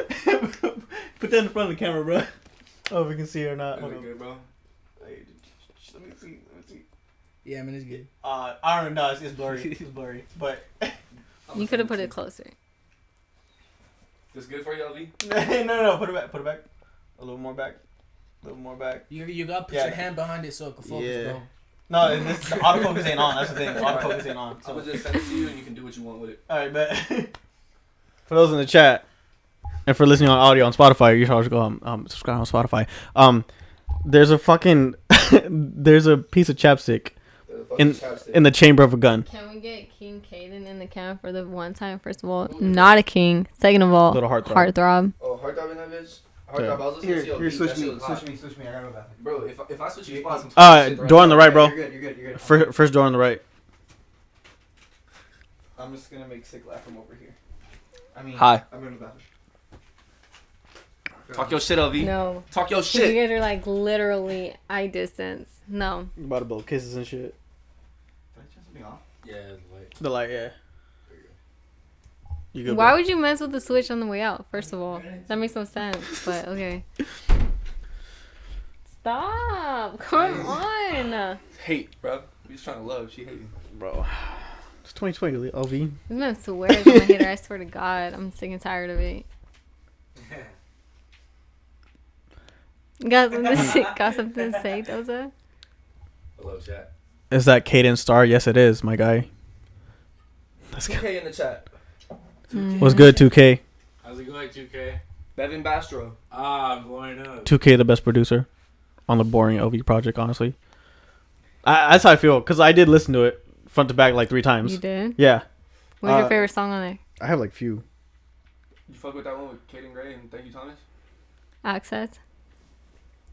Put that in front of the camera, bro. Oh, if we can see it or not. Is Hold it on. good, bro? Hey, let me see. Yeah, man, it's good. I don't know. It's blurry. It's blurry. But You could have put it closer. This good for you, LV? no. Put it back. Put it back. A little more back. A little more back. You gotta put Yeah. your hand behind it so it can focus, Yeah. bro. No, the autofocus ain't on. That's the thing. The autofocus ain't on. I'm gonna just send it to you and you can do what you want with it. All right, bet. For those in the chat, and for listening on audio on Spotify, you should always go subscribe on Spotify. There's a fucking there's a piece of chapstick in chapstick. in the chamber of a gun. Can we get King Caden in the camp for the one time? First of all, not a king. Second of all, Little heartthrob. heartthrob. Oh, heartthrob in that bitch. Heartthrob. Yeah. I was listening to your beat. switch That me, shit was hot. switch me. I gotta go back. Bro, if I switch you spots, I'm talking shit Door on the right, bro. You're good. First door on the right. I'm just gonna make Sick laugh from over here. I mean, Hi. I'm in the bathroom. Talk your shit, LV. No. Talk your You shit. guys are like literally eye distance. No. About to blow kisses and shit. Did I turn something off? Yeah, like. The light, yeah. You good, Why bro? would you mess with the switch on the way out? First of all, that makes no sense. But okay. Stop! Come on. Hate, bro. We just trying to love. She hating. Bro. It's 2020, LV. This man swears on my hater. I swear to God, I'm sick and tired of it. Got something to say, Doza? Hello, chat. Is that Caden Star? Yes, it is, my guy. Let's go. 2K in the chat. What's good, 2K? How's it going, 2K? Bevan Bastro. I'm going up. 2K, the best producer on the Boring LV project, honestly. That's how I feel, because I did listen to it front to back like 3 times. You did? Yeah. What's your favorite song on there? I have like few. You fuck with that one with Kaden Gray and Thank You Thomas? Access?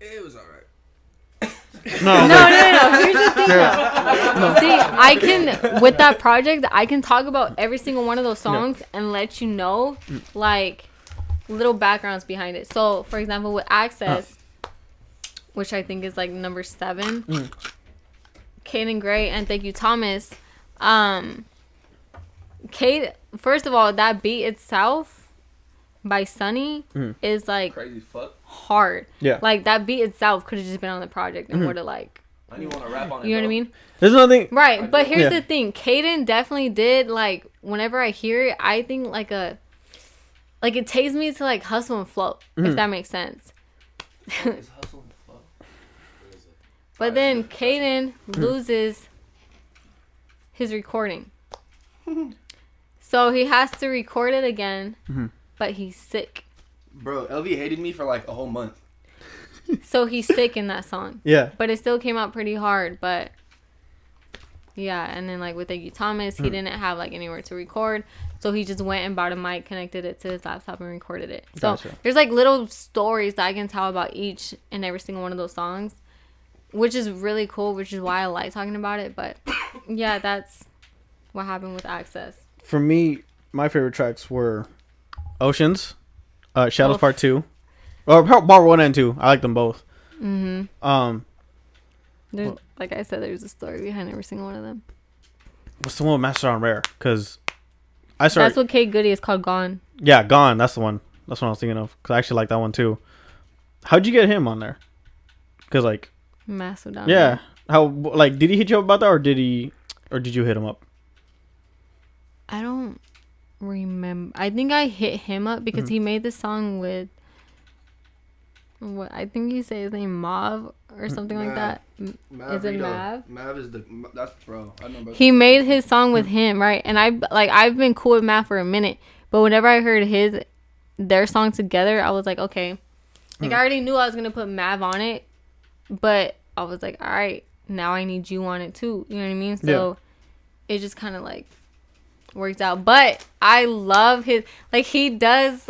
It was alright. No, No. Here's the thing, though. See, I can with that project, I can talk about every single one of those songs and let you know, like, little backgrounds behind it. So, for example, with Access, which I think is like number 7, Caden Gray and Thank You Thomas. Kate, first of all, that beat itself by Sunny is like Crazy fuck. hard. Yeah. Like that beat itself could have just been on the project and would have like, I didn't want to rap on it. you know what I bro. mean? There's nothing. Right. But here's Yeah. the thing. Caden definitely did like whenever I hear it, I think like it takes me to like hustle and flow, if that makes sense. It's hustle and fuck. But then Caden loses his recording. So he has to record it again, but he's sick. Bro, LV hated me for like a whole month. So he's sick in that song. Yeah. But it still came out pretty hard. But yeah, and then like with Thank You Thomas, he didn't have like anywhere to record. So he just went and bought a mic, connected it to his laptop, and recorded it. So Gotcha. there's like little stories that I can tell about each and every single one of those songs, which is really cool, which is why I like talking about it. But yeah, that's what happened with Access. For me, my favorite tracks were Oceans, Shadows Oof. Part 2, or Part 1 and 2. I like them both. There's, like I said, there's a story behind every single one of them. What's the one with Master on Rare? Because I started. That's what Kate Goody is called, Gone. Yeah, Gone. That's the one. That's what I was thinking of. Because I actually like that one too. How'd you get him on there? Because like, Massive down. yeah. How like did he hit you up about that, or did you hit him up? I don't remember. I think I hit him up because he made this song with what I think you say his name Mav or something like that. Is it Mav? Mav is that's bro. I know about He made his song with him, right? And I've been cool with Mav for a minute, but whenever I heard their song together, I was like, okay. Like I already knew I was gonna put Mav on it, but I was like, all right, now I need you on it too. You know what I mean? So it just kind of like worked out. But I love his he does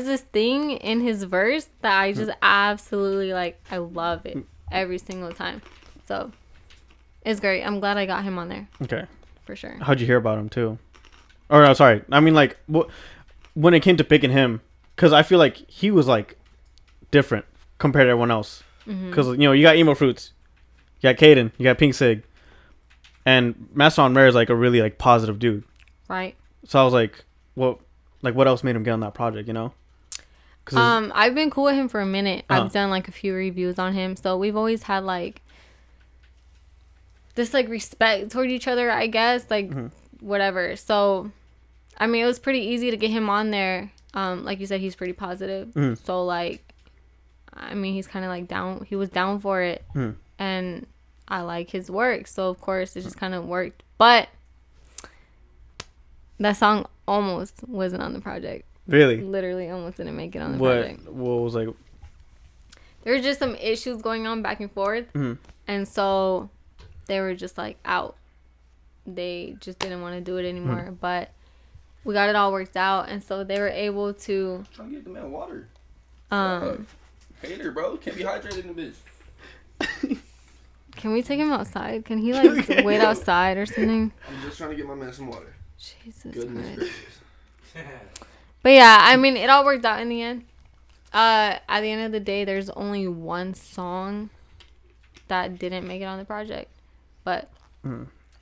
this thing in his verse that I just absolutely like. I love it every single time. So it's great. I'm glad I got him on there Okay. for sure. How'd you hear about him too? Or no, sorry. I mean like when it came to picking him, because I feel like he was like different compared to everyone else. Because you know you got Emo Fruits, you got Caden, you got Pink Sig, and Master on Rare is like a really like positive dude. Right. So I was like, what else made him get on that project? You know? I've been cool with him for a minute. I've done like a few reviews on him, so we've always had like this like respect toward each other, I guess, like whatever. So I mean, it was pretty easy to get him on there. Like you said, he's pretty positive. So like, I mean, he's kind of like down. He was down for it, and I like his work. So of course, it just kind of worked. But that song almost wasn't on the project. Really? Literally, almost didn't make it on the project. What was like? There were just some issues going on back and forth, and so they were just like out. They just didn't want to do it anymore. But we got it all worked out, and so they were able to. Trying to get the man water. Hater, bro. Can't be hydrated in the bitch. Can we take him outside? Can he like wait outside or something? I'm just trying to get my man some water. Jesus Goodness Christ. gracious. But yeah, I mean, it all worked out in the end. At the end of the day, there's only one song that didn't make it on the project, but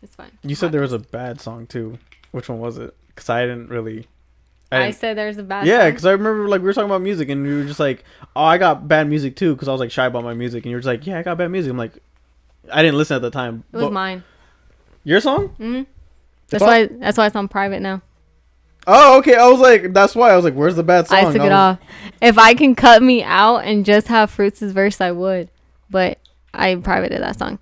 it's fine. You said there was a bad song too. Which one was it? Because I didn't really. I said there's a bad Yeah, song. because I remember like we were talking about music and you were just like, "Oh, I got bad music too," because I was like shy about my music, and you were just like, "Yeah, I got bad music." I'm like, I didn't listen at the time. It was mine. Your song? Mm-hmm. That's why it's on private now. Oh, okay. I was like, that's why I was like, "Where's the bad song?" I took it off. If I can cut me out and just have Fruits' verse, I would. But I privated that song.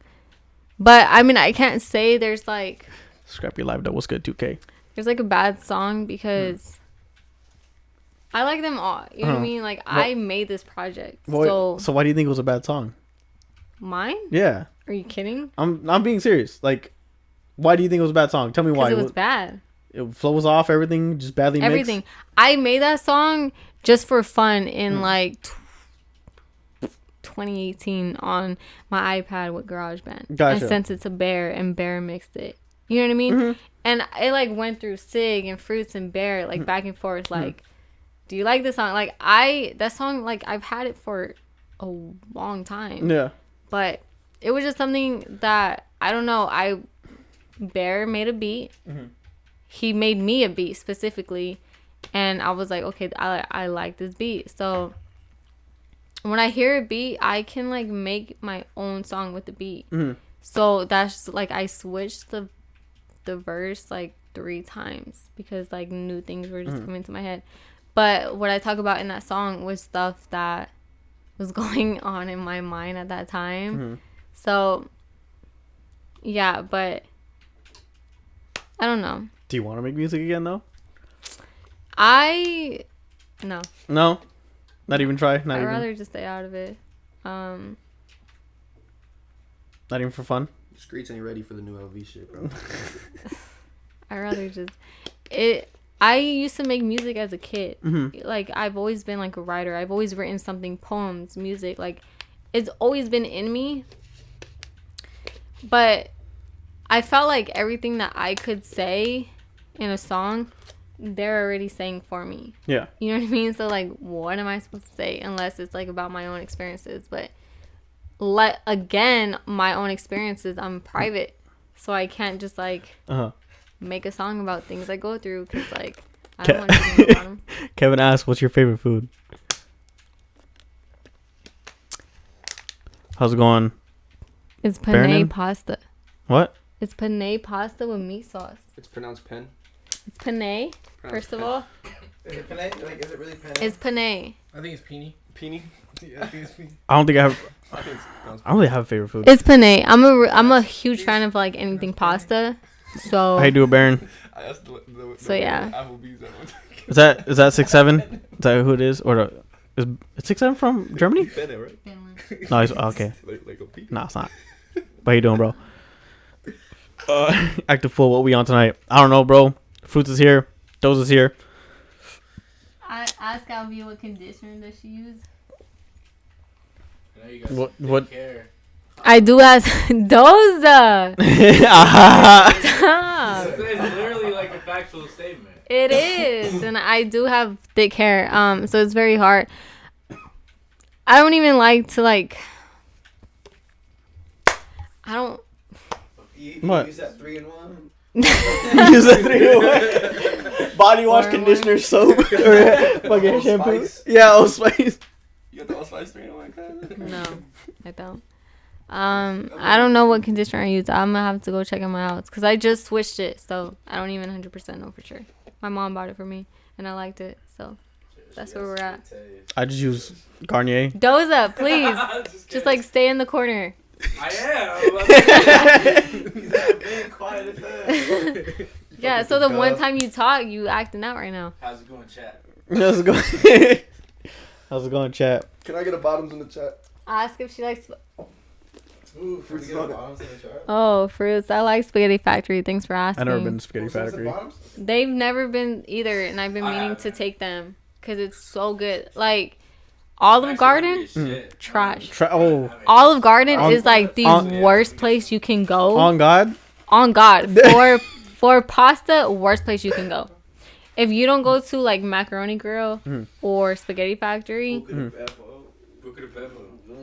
But I mean, I can't say there's like Scrappy Live, that was good. 2K. there's like a bad song because I like them all. You know what I mean? Like I made this project. So why do you think it was a bad song? Mine? Yeah. Are you kidding? I'm being serious. Like, why do you think it was a bad song? Tell me why. Because it was bad. It flow was off. Everything just badly mixed. Everything. I made that song just for fun in like 2018 on my iPad with GarageBand. Gotcha. And sent it to Bear, and Bear mixed it. You know what I mean? And it like went through Sig and Fruits and Bear like back and forth. Like, do you like this song? Like that song, like I've had it for a long time. Yeah. But it was just something that I don't know. Bear made a beat. He made me a beat specifically, and I was like, okay, I like this beat. So when I hear a beat, I can like make my own song with the beat. So that's like I switched the verse like 3 times because like new things were just coming to my head. But what I talk about in that song was stuff that was going on in my mind at that time. So yeah, but I don't know. Do you want to make music again though? No. No. Not even try. I'd rather just stay out of it. Not even for fun. Streets ain't ready for the new LV shit, bro. I'd rather just I used to make music as a kid. Like I've always been like a writer. I've always written something, poems, music. Like it's always been in me. But I felt like everything that I could say in a song, they're already saying for me. Yeah. You know what I mean? So like, what am I supposed to say unless it's like about my own experiences? But again, my own experiences, I'm private, so I can't just like make a song about things I go through because like I don't want to know about them. Kevin asked, "What's your favorite food?" How's it going? It's penne Baronin? pasta. What? It's penne pasta with meat sauce. It's pronounced pen. It's penne. First of all, Is it penne? Like, is it really penne? it's penne. I think it's peony. Peony. Yeah, I think it's penne. I don't think I have. I think it's pronounced I don't really have a favorite food. It's penne. I'm a huge fan of like anything pasta. So How you do it, Baron? I asked So, yeah. Applebee's that one time. Is that 6'7"? Is that who it is? Or is 6'7" from Germany? Penne, right? No, he's okay. Like a peony. No, it's not. How you doing, bro? Active full. What we on tonight? I don't know, bro. Fruits is here. Doze is here. I asked Alvia what conditioner does she use. Now you guys What? care. I do ask Doza. Stop. It's literally like a factual statement. It is, and I do have thick hair. So it's very hard. I don't even like to like. I don't. What? Use that 3-in-1. Use a 3-in-1. Body wash, conditioner, soap, or fucking shampoo. Allspice. Yeah, Allspice. You got the Allspice 3-in-1? No, I don't. I don't know what conditioner I use. I'm gonna have to go check in my house because I just switched it, so I don't even 100% know for sure. My mom bought it for me, and I liked it, so that's where we're at. I just use Garnier. Doza, please, just like stay in the corner. I am. He's being quiet as hell. Yeah, so the one time you talk, you acting out right now. How's it going, chat? How's it going? How's it going, chat? Can I get a bottoms in the chat? Ask if she likes. Ooh, can we Fruits get and the bottoms in the chart? Oh, fruits. I like Spaghetti Factory. Thanks for asking. I never been to Spaghetti What's the Factory. bottoms? They've never been either, and I've been I meaning haven't. to take them because it's so good. Like Olive Garden, Shit. trash. Oh, Olive Garden On- is like the on- worst place you can go. on God. On God, for pasta, worst place you can go. If you don't go to like Macaroni Grill or Spaghetti Factory,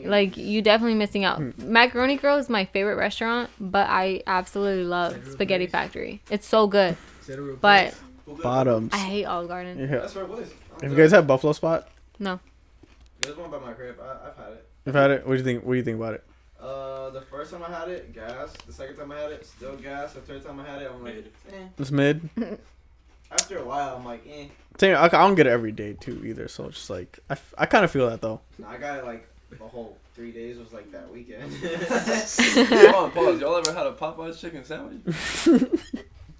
like you definitely missing out. Macaroni Grill is my favorite restaurant, but I absolutely love Spaghetti Factory. It's so good, Is that a real but Bottoms. I hate Olive Garden. Yeah. That's where it was. Have you guys had Buffalo Spot? There's one by my crib. I've had it. You've had it. What do you think? What do you think about it? The first time I had it, gas. The second time I had it, still gas. The third time I had it, I'm like, It's mid. After a while, I'm like, Same, I don't get it every day too either. So it's just like I kind of feel that though. I got it like the whole 3 days was like that weekend. Hold on, pause. Y'all ever had a Popeye's chicken sandwich? Dude,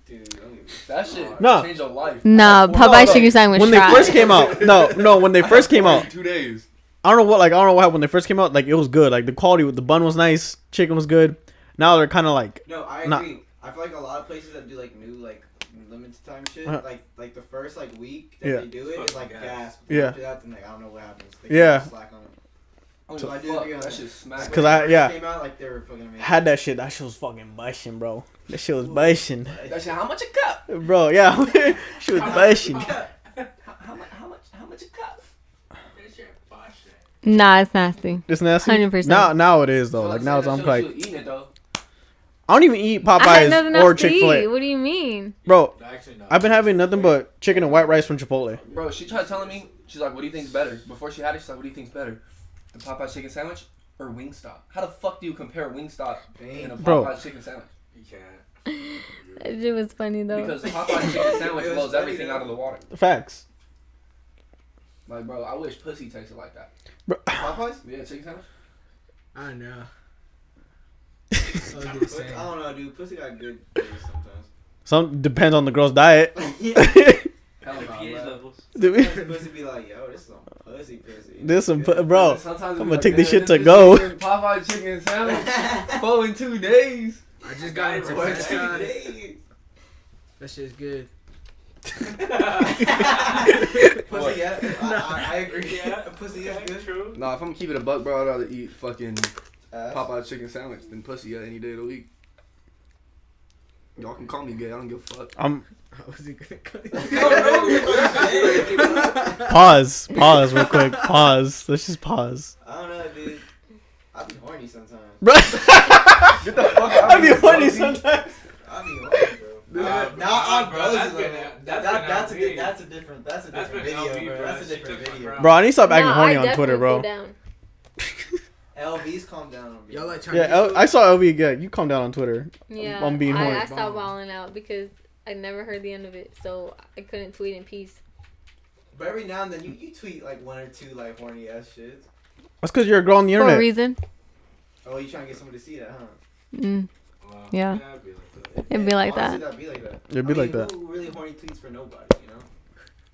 don't get me That shit started. No. changed your life. Nah, No, Popeye's no. chicken sandwich When trash. they first came out, no, when they first came out, 2 days. I don't know what happened when they first came out. Like it was good. Like the quality, the bun was nice, chicken was good. Now they're kind of like No, I Nah. agree. I feel like a lot of places that do like new like limited time shit, Uh-huh. like the first like week that Yeah. they do it is like Fucking gas. Yeah. After that, then like I don't know what happens. They Yeah. kinda slack on it. I don't So give I a do fuck. agree on That that. shit smacked. Cause I- yeah. Came out like they were fucking amazing. had that shit. That shit was fucking bushing, bro. That shit was bushing, That shit, how much a cup? bro. Yeah, she was bushing. How much a cup? Nah, it's nasty. It's nasty. 100%. Now it is though. Like now it's I'm like eating it though. I don't even eat I had Popeyes nothing or else to Chick Fil eat. A, What do you mean? bro. Actually, no. I've been having nothing but chicken and white rice from Chipotle. Bro, she tried telling me, she's like, what do you think's better? Before she had it, she's like, what do you think's better? The Popeye's chicken sandwich or Wingstop? How the fuck do you compare Wingstop and a Bro. Popeye's chicken sandwich? You can't. That shit was funny though. Because Popeye's chicken sandwich It was blows funny, everything though. out of the water. Facts. Like, bro, I wish pussy tasted like that. Popeyes? Yeah, chicken sandwich? I don't know. I was gonna say. I don't know, dude. Pussy got good days sometimes. Some depends on the girl's diet. Hell no, pH bro. levels. Pussy be like, yo, this is some pussy. This some Good. bro. Sometimes I'm it be gonna take this "Man, shit to bitch go." eating Popeye's chicken sandwich 4 in 2 days. I just got into What, French 2 fries. days? That shit's good. Pussy, yeah. I agree. Yeah, Pussy is good. True. Nah, if I'm keeping it a buck, bro, I'd rather eat fucking Ass. Popeye's chicken sandwich than pussy any day of the week. Y'all can call me gay. I don't give a fuck. I'm How was he gonna cut pause real quick. Pause. Let's just pause. I don't know, dude. I be horny sometimes. Bro, Get the fuck out I of be here, horny pussy. sometimes. I be horny, bro. Now I'm bro, that's bro. been- that's That's been LV. that's a different That's video, been LV, bro. bro. That's a She different took my video. crown. Bro, I need to stop acting Nah, horny I on Twitter, definitely bro. go down. LV's calm down on me. Y'all like Chinese Yeah, food? I saw LV. Yeah, you calm down on Twitter. Yeah, I'm being horny. I stopped balling out because I never heard the end of it, so I couldn't tweet in peace. But every now and then you tweet like 1 or 2 like horny ass shits. That's because you're a girl on the For a internet. reason. Oh, you trying to get somebody to see that, huh? Mm. Wow. Yeah. I'd be like that. It'd be like honestly, that. That'd be like that. It'd be like that. Who really horny tweets for nobody, you know?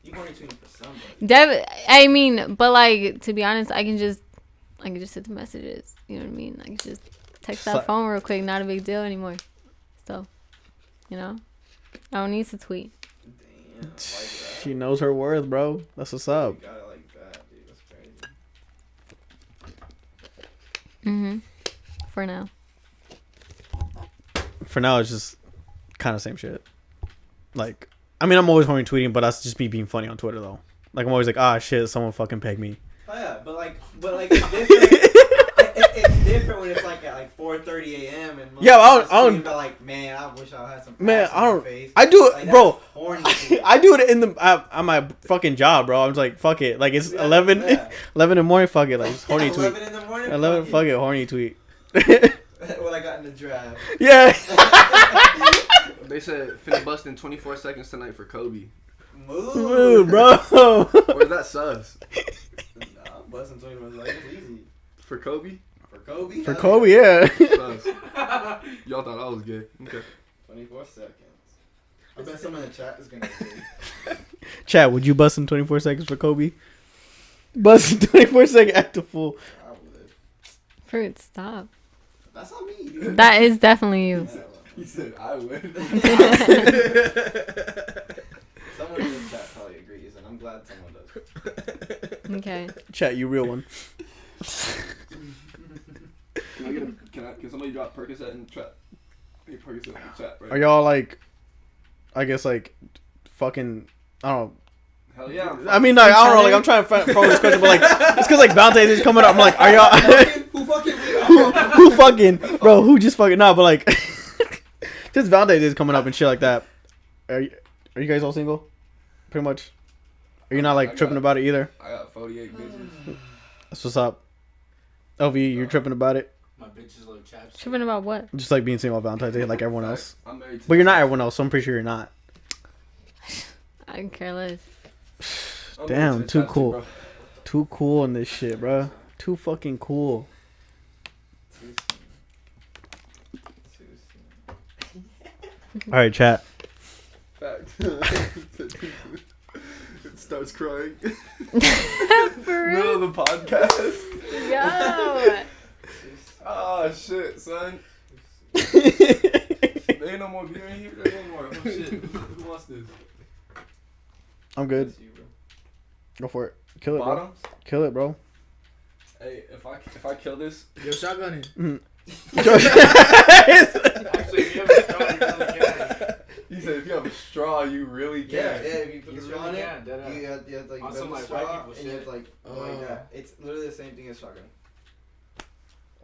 You horny tweeting for somebody. I mean, but like to be honest, I can just hit the messages. You know what I mean? I can just text So- that phone real quick. Not a big deal anymore. So, you know, I don't need to tweet. Damn, like that. She knows her worth, bro. That's what's up. You got it like that, dude. That's crazy. For now. For now, it's just kind of same shit. Like, I mean, I'm always horny tweeting, but that's just me being funny on Twitter, though. Like, I'm always like, ah, shit, someone fucking pegged me. Oh yeah, but it's different. It's different when it's like at like 4:30 a.m. and Yeah, I don't- tweeting about like, man, I wish I had some. Man, ass in I my don't. face. I do Like, it, that's bro. Horny shit. I do it in the at my fucking job, bro. I'm just like, fuck it. Like, it's Yeah, 11, yeah. 11 in the morning. Fuck it. Like, just horny tweet. 11 in the morning. 11, fuck it, horny tweet. What I got in the draft. Yeah. They said finna bust in 24 seconds tonight for Kobe. Move, Ooh, bro. Or is that sus? Nah, I'm busting 20 minutes. Like, it's easy. For Kobe? For Kobe? For Hell Kobe, yeah. Sus. Y'all thought I was gay. Okay. 24 seconds. I bet someone in the chat is gonna agree. Chat, would you bust in 24 seconds for Kobe? Bust in 24 seconds, act a fool. I would. Fruit, stop. That's not me. That is definitely you. He said I would. Someone in the chat probably agrees, and I'm glad someone does. Okay. Chat, you real one. Can somebody drop Percocet in the chat? Hey, Percocet in the chat, right? Are y'all like, I guess like, fucking, I don't know. Hell yeah. I mean, like, I don't know. Like, I'm trying to follow this question, but like, it's because like Valentine's is coming up. I'm like, are y'all? Who fucking? who fucking, bro? Who just fucking? Nah, but like, just Valentine's is coming up and shit like that. Are you guys all single? Pretty much. Are you not like tripping about it either? I got 48 bitches. That's what's up. LV, you're tripping about it? My bitches love chapstick. Tripping about what? Just like being single on Valentine's Day, like everyone else. I'm married to But you're not everyone else, so I'm pretty sure you're not. I can care less. I'm Damn, married to too chapstick, cool. bro. Too cool in this shit, bro. Too fucking cool. All right, chat. Fact. It starts crying. For Middle of the podcast. Yo. Oh shit, son. There ain't no more beer in here. There's no more. Oh shit. Who wants this? I'm good. That's you, bro. Go for it. Kill it, bro. Bottoms. Kill it, bro. Hey, if I kill this, Yo, shotgunning. Actually, if you have a straw, you really can. he said if you have a straw, you really can. Yeah, if you put You the straw really in can, it, dead ass. you have to like On bend some, the like, straw, white people and you have shit. to like go like that. It's literally the same thing as shotgun.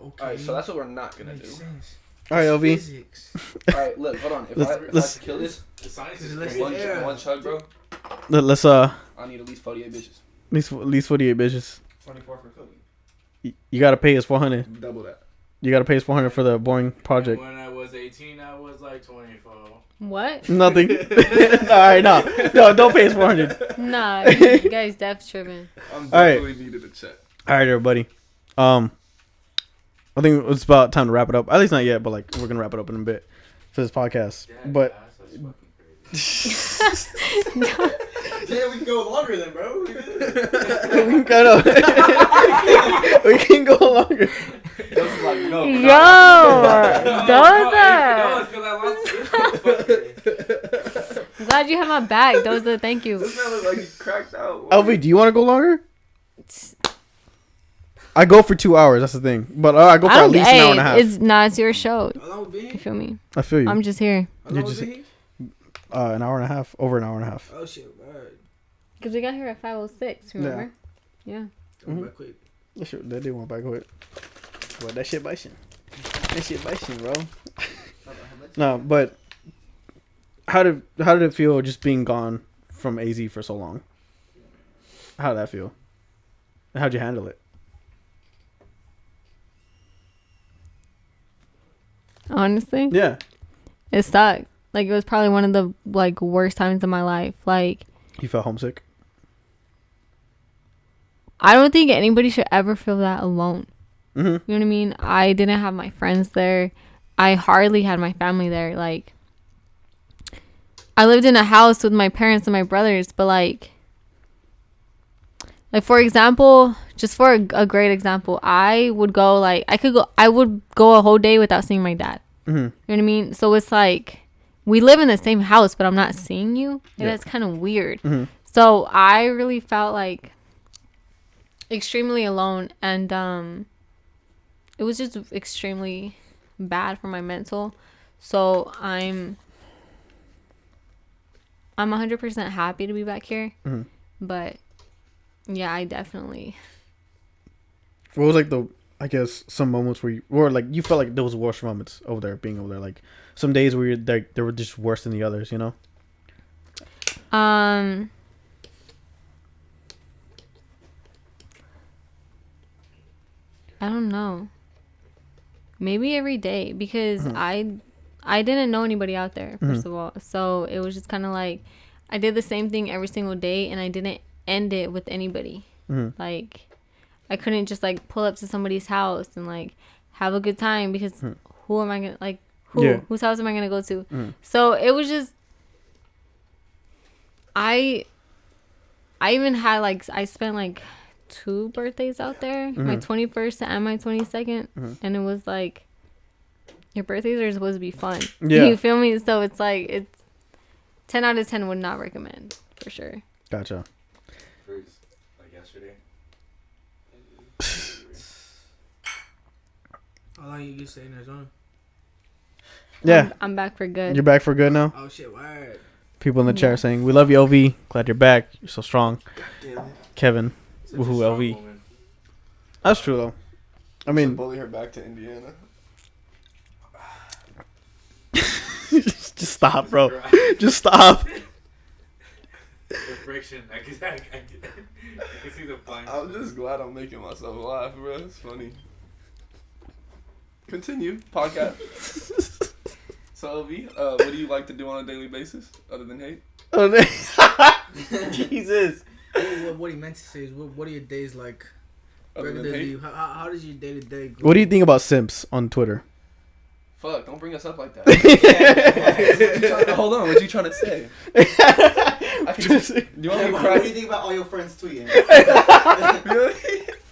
Okay. Alright, so that's what we're not gonna Makes do. sense. All right, LV. Physics. Alright, look, hold on. If Let's- I kill this, The science Cause is let's crazy. Yeah. one chug, bro, Let's I need at least 48 bitches. at least 48 bitches. 24 for cooking. You gotta pay us 400. Double that. You gotta pay us 400 for the boring project. And when I was 18, I was like 24. What? Nothing. All right, no, don't pay us 400. Nah, you guys def tripping. I'm Alright. definitely needed a check. All right, everybody. I think it's about time to wrap it up. At least not yet, but like we're gonna wrap it up in a bit for this podcast. Yeah, But that's fucking crazy. Yeah, we can go longer then, bro. we can kind of we can go longer. This is like, no. Yo, those No, are. it's because I lost this. I'm glad you have my back. Those are. Thank you. This man look like he cracked out. LV, do you want to go longer? I go for 2 hours. That's the thing. But I go for at least an hour and a half. It's your show. How long we been You here? feel me? I feel you. I'm just here How You long we just- been here? An hour and a half. Over an hour and a half. Oh shit, alright. because we got here at 5:06. Remember? Yeah. Going back quick. That shit, that did want back quick. But that shit biting. That shit biting, bro. No, but how did it feel just being gone from AZ for so long? How did that feel? And how'd you handle it? Honestly, Yeah. it sucked. Like it was probably one of the like worst times of my life. Like You felt homesick? I don't think anybody should ever feel that alone. Mm-hmm. You know what I mean? I didn't have my friends there. I hardly had my family there. Like, I lived in a house with my parents and my brothers, but like for example, just for a great example, I would go I would go a whole day without seeing my dad. Mm-hmm. You know what I mean? So it's like we live in the same house, but I'm not seeing you. And Yeah. that's kind of weird. Mm-hmm. So I really felt like extremely alone, and it was just extremely bad for my mental. So I'm 100% happy to be back here. Mhm. But yeah, I definitely What was like I guess some moments where you felt like there was worse moments over there, being over there, like some days where they were just worse than the others, you know? I don't know. Maybe every day, because Mhm. I didn't know anybody out there, first Mhm. of all. So it was just kind of like I did the same thing every single day, and I didn't end it with anybody. Mhm. Like I couldn't just like pull up to somebody's house and like have a good time, because Mhm. who am I gonna like Yeah. whose house am I gonna go to? Mhm. So it was just I even had like I spent like 2 birthdays out there, my Mhm. 21st and my 22nd, Mhm. and it was like Your birthdays are supposed to be fun. Yeah. You feel me? So it's like, it's 10 out of 10 would not recommend, for sure. Gotcha. Like yesterday. How long you stay in Arizona? Yeah. I'm back for good. You're back for good now? Oh shit, word. People in the chat are saying, we love you, LV. Glad you're back. You're so strong. Damn it. Kevin. Such a Woohoo, strong LV. woman. That's true, though. I mean, bully her back to Indiana. just stop, bro. Just stop. The friction. I can see the fine. I'm just glad I'm making myself laugh, bro. It's funny. Continue podcast. So LV, what do you like to do on a daily basis other than hate? Jesus. What he meant to say is, what are your days like? Other than Regularly, hate? how does your day to day go? What do you think about simps on Twitter? Fuck! Don't bring us up like that. Hold on. What you trying to say? I can just, do you want me to cry? What do you think about all your friends tweeting? Really?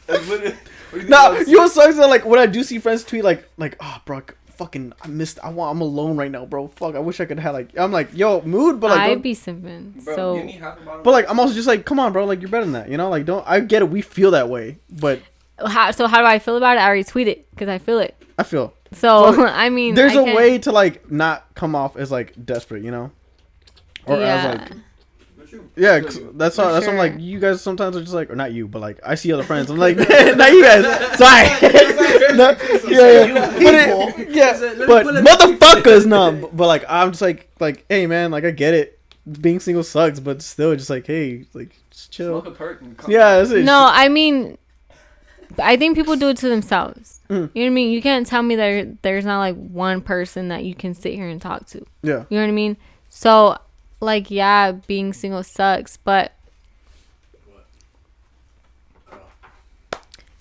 That's literally- what do you think Nah, about- you know what sucks? Though? Like when I do see friends tweet, like, oh, bro, fucking, I'm alone right now, bro. Fuck, I wish I could have like, I'm like, yo, mood, but like, I'd don't- be simping. Bro, So give me half a bottle. but like, I'm also just like, come on, bro, like you're better than that, you know? Like, don't, I get it, we feel that way, but how do I feel about it? I retweet it because I feel it. I feel So Well, I mean, there's I a can't- way to like not come off as like desperate, you know? Or as like. Yeah, 'cause that's For how. That's why I'm sure. like, you guys sometimes are just like, or not you, but like I see other friends. I'm like, not you guys. Sorry. No, but motherfuckers, no. But like, I'm just like, hey man, like I get it. Being single sucks, but still, just like, hey, like, just chill. Smoke a perk and come Yeah, that's it. No, I mean, I think people do it to themselves. Mm. You know what I mean? You can't tell me that there's not like one person that you can sit here and talk to. Yeah. You know what I mean? So, like, yeah, being single sucks, but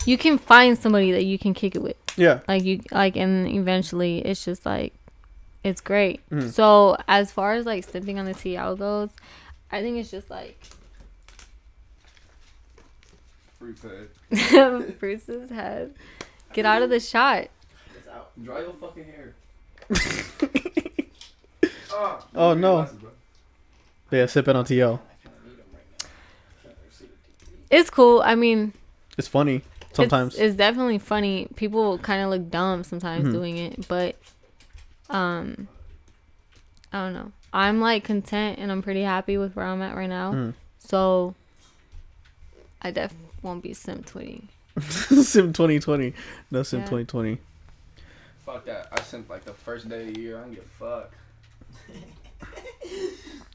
you can find somebody that you can kick it with. Yeah. And eventually it's just like, it's great. Mhm. So, as far as like sipping on the TL goes, I think it's just like Fruit pad. Bruce's head. Get out of the shot. Dry your fucking hair. Oh no. Yeah, sipping on TL. It's cool. I mean, It's funny sometimes. it's definitely funny. People kind of look dumb sometimes Mhm. doing it, but I don't know. I'm like content and I'm pretty happy with where I'm at right now. Mhm. So I won't be sim tweeting. Sim 2020. No Sim Yeah. 2020. Fuck that. I sent like the first day of the year. I don't give a fuck.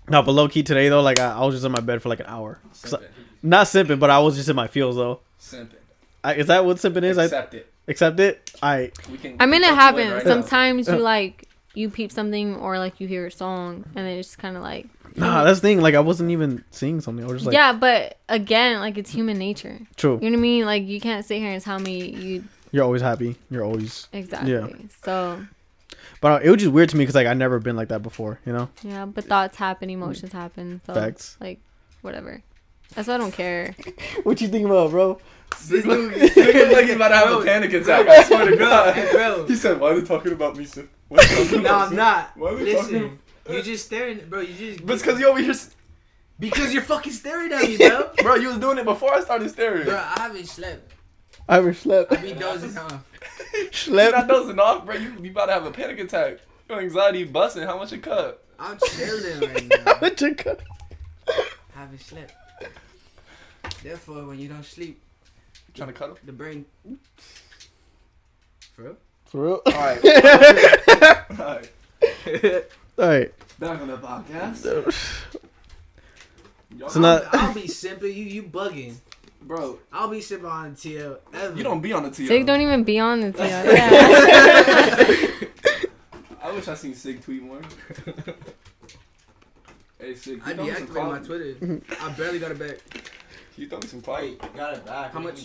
No, but low key today though, like I was just in my bed for like an hour. Simping. Not simping, but I was just in my feels though. Simping. Is that what simping is? Accept it. Accept it. We can. I mean, it we can happens. right now. Sometimes you like, you peep something or like you hear a song and then it's just kind of like. Nah, that's the thing. Like I wasn't even seeing something. I was just like, Yeah, but again, like it's human nature. true. You know what I mean? Like you can't sit here and tell me You're always happy. You're always. exactly. Yeah. So But it was just weird to me because like I never been like that before. You know. yeah, but thoughts happen, emotions happen. So Facts. like whatever. That's why I don't care. What you think about, bro? Sick look like he's about to have a panic attack. I swear to God. Hey, bro. He said, "Why are they talking about me, sir? Why are they talking No, about I'm me?" not. Why are they talking? Listen, you just staring, bro. You just. But it's because you over here, Because you're fucking staring at me, bro. bro. You was doing it before I started staring. Bro, I haven't slept. I ever slept. I be dozing off. You're Slept. not dozing off, bro. You about to have a panic attack. Your anxiety busting. How much a cup? I'm chilling right now. I haven't slept. Therefore, when you don't sleep, Trying to cut him? the brain. For real? For real. All right. All right. All right. Back on the podcast. So now- I'll be simping. You bugging. Bro, I'll be sipping on TL ever. you don't be on the TL. Sig don't even be on the TL. Yeah. I wish I seen Sig tweet more. Hey Sig, I you throw me some deactivated my coffee? Twitter. I barely got it back. You throw me some coffee. Got it back. How much?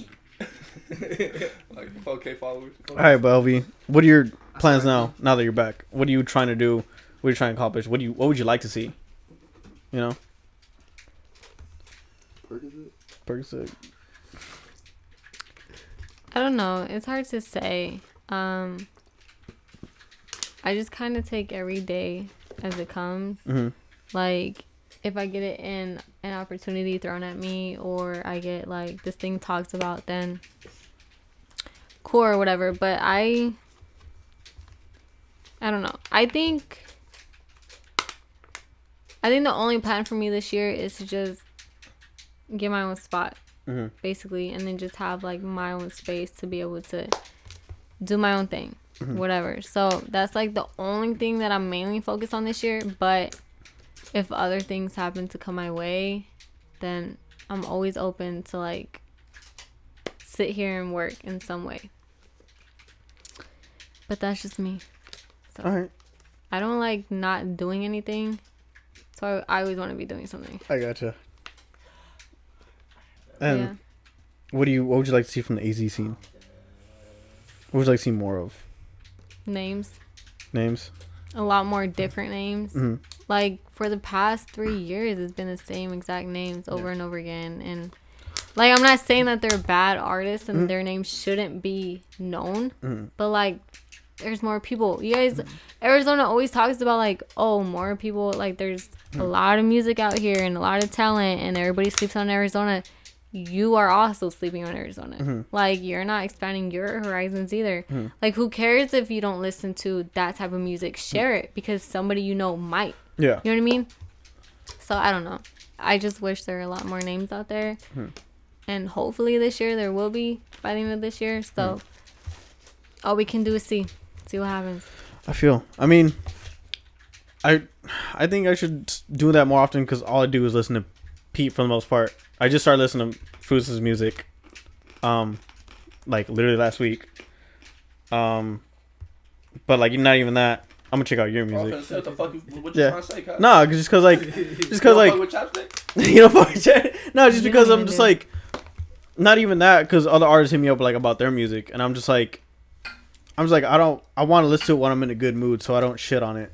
Like 4K followers. All right, but LV, what are your plans now? Now that you're back, what are you trying to do? What are you trying to accomplish? What would you like to see? You know. Percocet. I don't know. It's hard to say. I just kind of take every day as it comes. Like, if I get it in an opportunity thrown at me, or I get like this thing talks about, then cool or whatever. But I don't know. I think the only plan for me this year is to just get my own spot, basically, and then just have like my own space to be able to do my own thing, whatever. So that's like the only thing that I'm mainly focused on this year. But if other things happen to come my way, then I'm always open to like sit here and work in some way. But that's just me. So All right. I don't like not doing anything. So I always want to be doing something. I gotcha. And Yeah. what would you like to see from the AZ scene? What would you like to see more of? Names. Names? A lot more different names. Like, for the past 3 years, it's been the same exact names over and over again. And, like, I'm not saying that they're bad artists and their names shouldn't be known. But, like, there's more people. You guys, Arizona always talks about, like, oh, more people. Like, there's a lot of music out here and a lot of talent, and everybody sleeps on Arizona. You are also sleeping on Arizona. Like, you're not expanding your horizons either. Like, who cares if you don't listen to that type of music? Share it, because somebody you know might. Yeah. You know what I mean? So, I don't know. I just wish there were a lot more names out there. And hopefully this year there will be by the end of this year. So, all we can do is see what happens. I mean, I think I should do that more often, because all I do is listen to Pete for the most part. I just started listening to Fruits' music, like literally last week. But like, not even that. I'm gonna check out your music. What the fuck? What you trying to say, Kyle? No, just cause like, With chapstick? you know, no, just You because don't I'm even just do. like, not even that, because other artists hit me up like about their music, and I'm just like, I want to listen to it when I'm in a good mood, so I don't shit on it.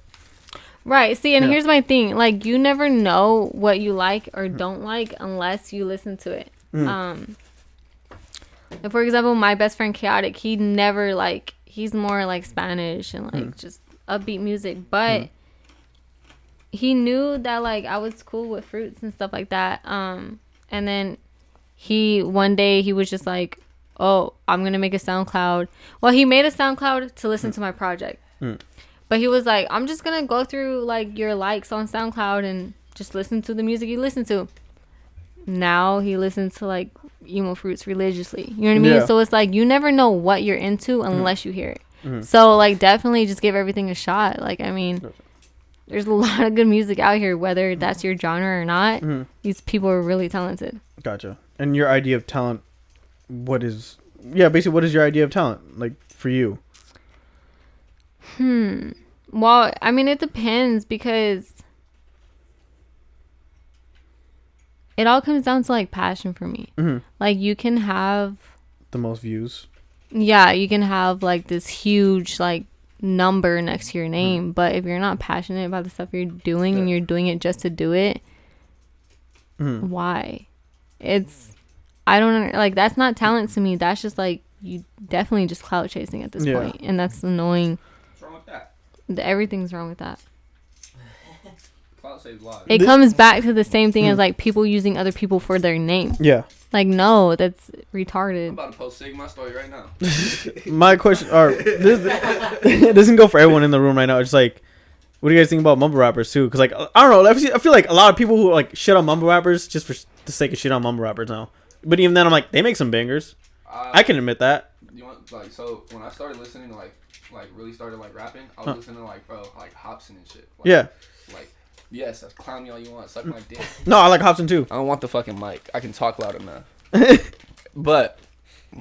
Right. See, and Yeah. here's my thing. Like, you never know what you like or don't like unless you listen to it. Like, for example, my best friend Chaotic, he never like, he's more like Spanish and like just upbeat music, but he knew that like I was cool with Fruits and stuff like that. And then one day he was just like, oh, I'm gonna make a SoundCloud. Well, he made a SoundCloud to listen to my project. But he was like, I'm just going to go through, like, your likes on SoundCloud and just listen to the music you listen to. Now he listens to, like, emo Fruits religiously. You know what I mean? Yeah. So it's like, you never know what you're into unless you hear it. So, like, definitely just give everything a shot. Like, I mean, there's a lot of good music out here, whether that's your genre or not. These people are really talented. Gotcha. And your idea of talent, basically, what is your idea of talent, like, for you? Well, I mean, it depends, because it all comes down to like passion for me. Like, you can have The most views. you can have like this huge like number next to your name, but if you're not passionate about the stuff you're doing and you're doing it just to do it, why? I don't like, that's not talent to me. That's just like, you definitely just clout chasing at this point, and that's annoying. What's wrong with that? Everything's wrong with that. Cloud saves lives. It comes back to the same thing as like people using other people for their name. Yeah. Like, no, that's I'm retarded. about to post Sigma story right now. My question, or this doesn't go for everyone in the room right now. It's like, what do you guys think about mumble rappers too? Because like, I don't know, I feel like a lot of people who like shit on mumble rappers just for the sake of shit on mumble rappers now. But even then, I'm like, they make some bangers. I can admit that. You want, like, so when I started listening to like really started like rapping, I was listening to like Hobson and shit. Like, Yeah. Like, yes, that's clown me all you want, suck my dick. No, I like Hobson too. I don't want the fucking mic. I can talk loud enough. But,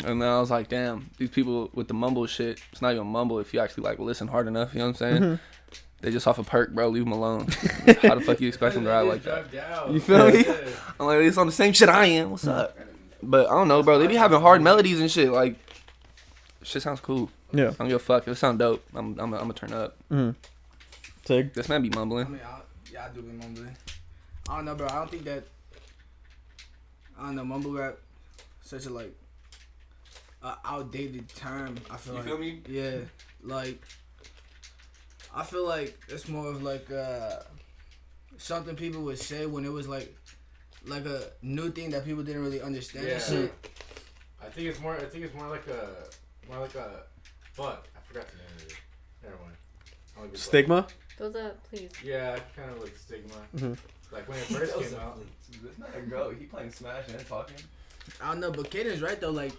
and then I was like, damn, these people with the mumble shit, it's not even mumble if you actually like listen hard enough, you know what I'm saying? They just off a perk, bro, leave them alone. How the fuck you expect them to rap like that? You feel me? I'm like, it's on the same shit I am, what's up? But I don't know, bro, they be having hard melodies and shit, like, shit sounds cool. Yeah. I don't give a fuck, if it sound dope, I'm gonna turn up. Tig. This man be I mumbling. mean, I do be mumbling. I don't know, bro. I don't think that. I don't know, mumble rap, such a like, outdated term. I feel You like. feel me? Yeah, like. I feel like it's more of like something people would say when it was like a new thing that people didn't really understand. And shit. I think it's more like a fuck. I forgot the name of it. Never mind. Stigma. Those up, please. Yeah, kind of like stigma. Mm-hmm. Like when it first came out. It's not a girl. He playing Smash and talking. I don't know, but Kaden's right though. Like,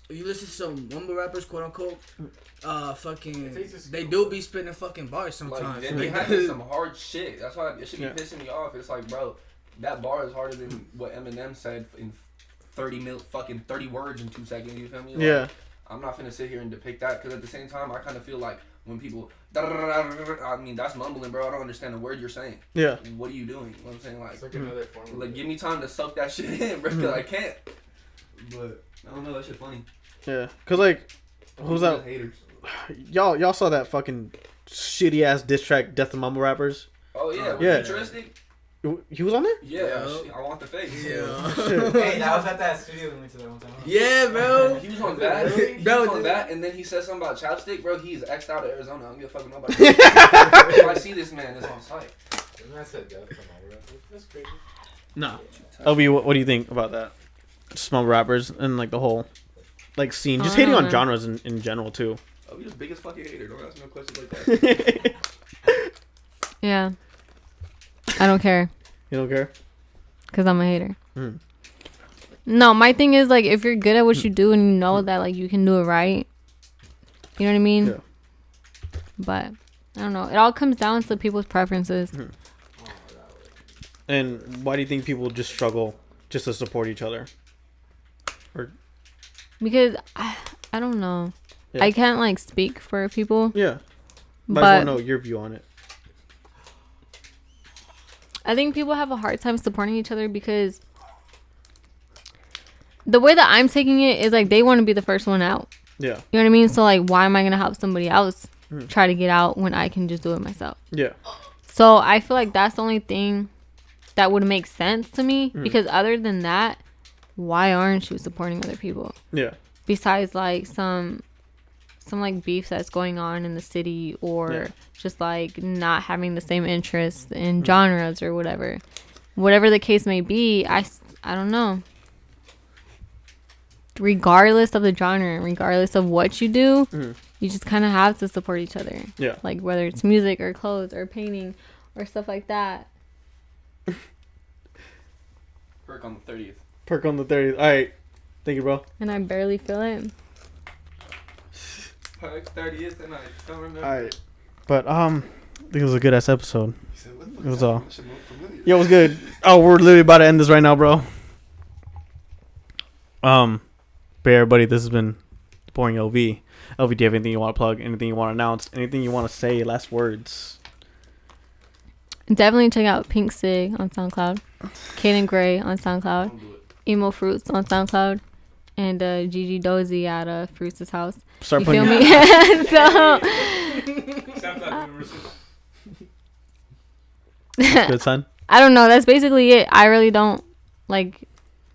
you listen to some mumble rappers, quote unquote, they do be spitting fucking bars sometimes. Like, they having some hard shit. That's why it should be pissing me off. It's like, bro, that bar is harder than what Eminem said in 30 words in 2 seconds. You feel me? Like, yeah. I'm not finna sit here and depict that because at the same time, I kind of feel like when people, I mean, that's mumbling, bro. I don't understand the word you're saying. Yeah. What are you doing? You know what I'm saying? Like, It's like another form of like, give me time to soak that shit in, bro, because I can't. But, I don't know, that shit funny. Yeah. Because, like, who's that? Haters. Y'all saw that fucking shitty ass diss track, Death of Mumble Rappers? Oh, yeah. Yeah. Futuristic? He was on there? Yeah. I want the face. Yeah. Hey, that was at that studio we went to that one time. Yeah, bro. He was on that. Really? He Bro, was on that, and then he said something about chapstick, bro. He's X'd out of Arizona. I don't give a fuck with nobody. If I see this man, it's on site. And I said death from all rappers. That's crazy. No. LV, what do you think about that? Just mumble rappers and, like, the whole, like, scene. Just hating on genres in general, too. Oh, you're the biggest fucking hater. Don't ask me no questions like that. Yeah. I don't care. You don't care? Because I'm a hater. Mm. No, my thing is, like, if you're good at what you do and you know that, like, you can do it right. You know what I mean? Yeah. But, I don't know. It all comes down to people's preferences. Mm. And why do you think people just struggle just to support each other? Or Because, I don't know. Yeah. I can't, like, speak for people. Yeah. But I just want to know your view on it. I think people have a hard time supporting each other because the way that I'm taking it is like they want to be the first one out. Yeah. You know what I mean? So like, why am I going to help somebody else try to get out when I can just do it myself? Yeah. So I feel like that's the only thing that would make sense to me because other than that, why aren't you supporting other people? Yeah. Besides like some like beef that's going on in the city or just like not having the same interests in genres or whatever the case may be. I don't know, regardless of the genre, regardless of what you do, you just kind of have to support each other. Yeah. Like whether it's music or clothes or painting or stuff like that. Perk on the 30th. Perk on the 30th. All right. Thank you, bro. And I barely feel it. Perk 30th tonight. Don't remember. All right. But I think it was a good ass episode. It was all. Yo, it was good. Oh, we're literally about to end this right now, bro. But everybody, this has been Boring LV. LV, do you have anything you want to plug? Anything you want to announce? Anything you want to say? Last words. Definitely check out Pink Sig on SoundCloud, Kaden Gray on SoundCloud, Emo Fruits on SoundCloud, and Gigi Dozy at Fruits' house. Start You putting feel your- me? So, Good son. I don't know. That's basically it. I really don't like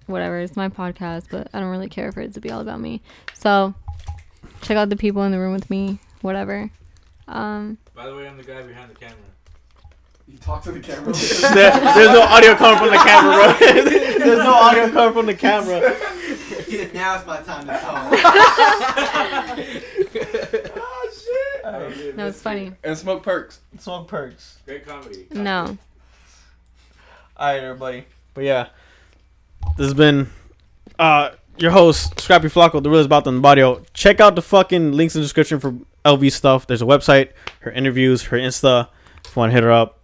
whatever. It's my podcast, but I don't really care for it to be all about me. So check out the people in the room with me. Whatever. By the way, I'm the guy behind the camera. You talk to the camera. There's no audio coming from the camera, bro. There's no audio coming from the camera. Now it's my time to talk. Oh shit! No, it's funny. And smoke perks. Smoke perks. Great comedy. No. All right, everybody. But yeah, this has been your host, Scrappy Flako, the realest about the Barrio. Check out the fucking links in the description for LV stuff. There's a website, her interviews, her Insta. If you want to hit her up,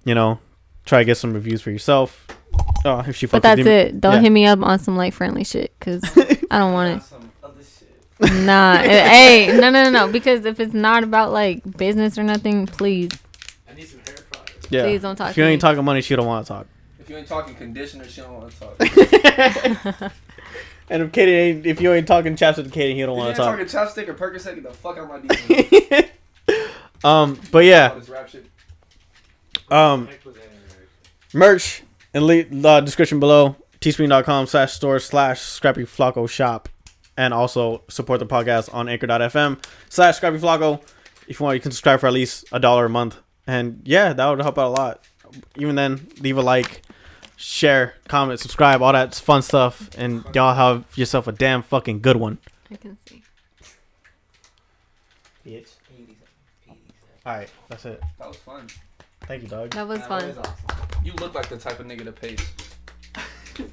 try to get some reviews for yourself. If she But fucks with that's you. it. Don't Yeah. hit me up on some like friendly shit because I don't want it. Some other shit. Nah. Hey, no. Because if it's not about like business or nothing, please. I need some hair products. Yeah. Please don't talk If to you me. ain't talking money, she don't want to talk. If you ain't talking conditioner, she don't want to talk. And if you ain't talking chaps with Katie, he don't If you want ain't to talk. talking chapstick or Percocet, get the fuck out of my DM. But yeah, All this rap shit. Heck was that merch in the description below. teespring.com/store/Scrappy Flako shop, and also support the podcast on anchor.fm/Scrappy Flako. If you want, you can subscribe for at least $1 a month. And yeah, that would help out a lot. Even then, leave a like, share, comment, subscribe, all that fun stuff. And y'all have yourself a damn fucking good one. I can see. Bitch. Alright, that's it. That was fun. Thank you, dog. That was fun. You look like the type of nigga to pace.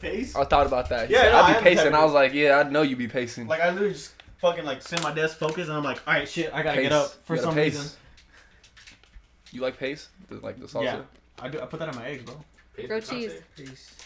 Pace? I thought about that. Yeah, Yeah, no, I I'd am be the type pacing. of- I was like, yeah, I know you be pacing. Like, I literally just fucking, like, sit at my desk, focus, and I'm like, alright, shit, I gotta Pace. get up for You gotta some pace. reason. You like pace? Like the salsa? Yeah. I put that in my eggs, bro. Grilled cheese. Peace.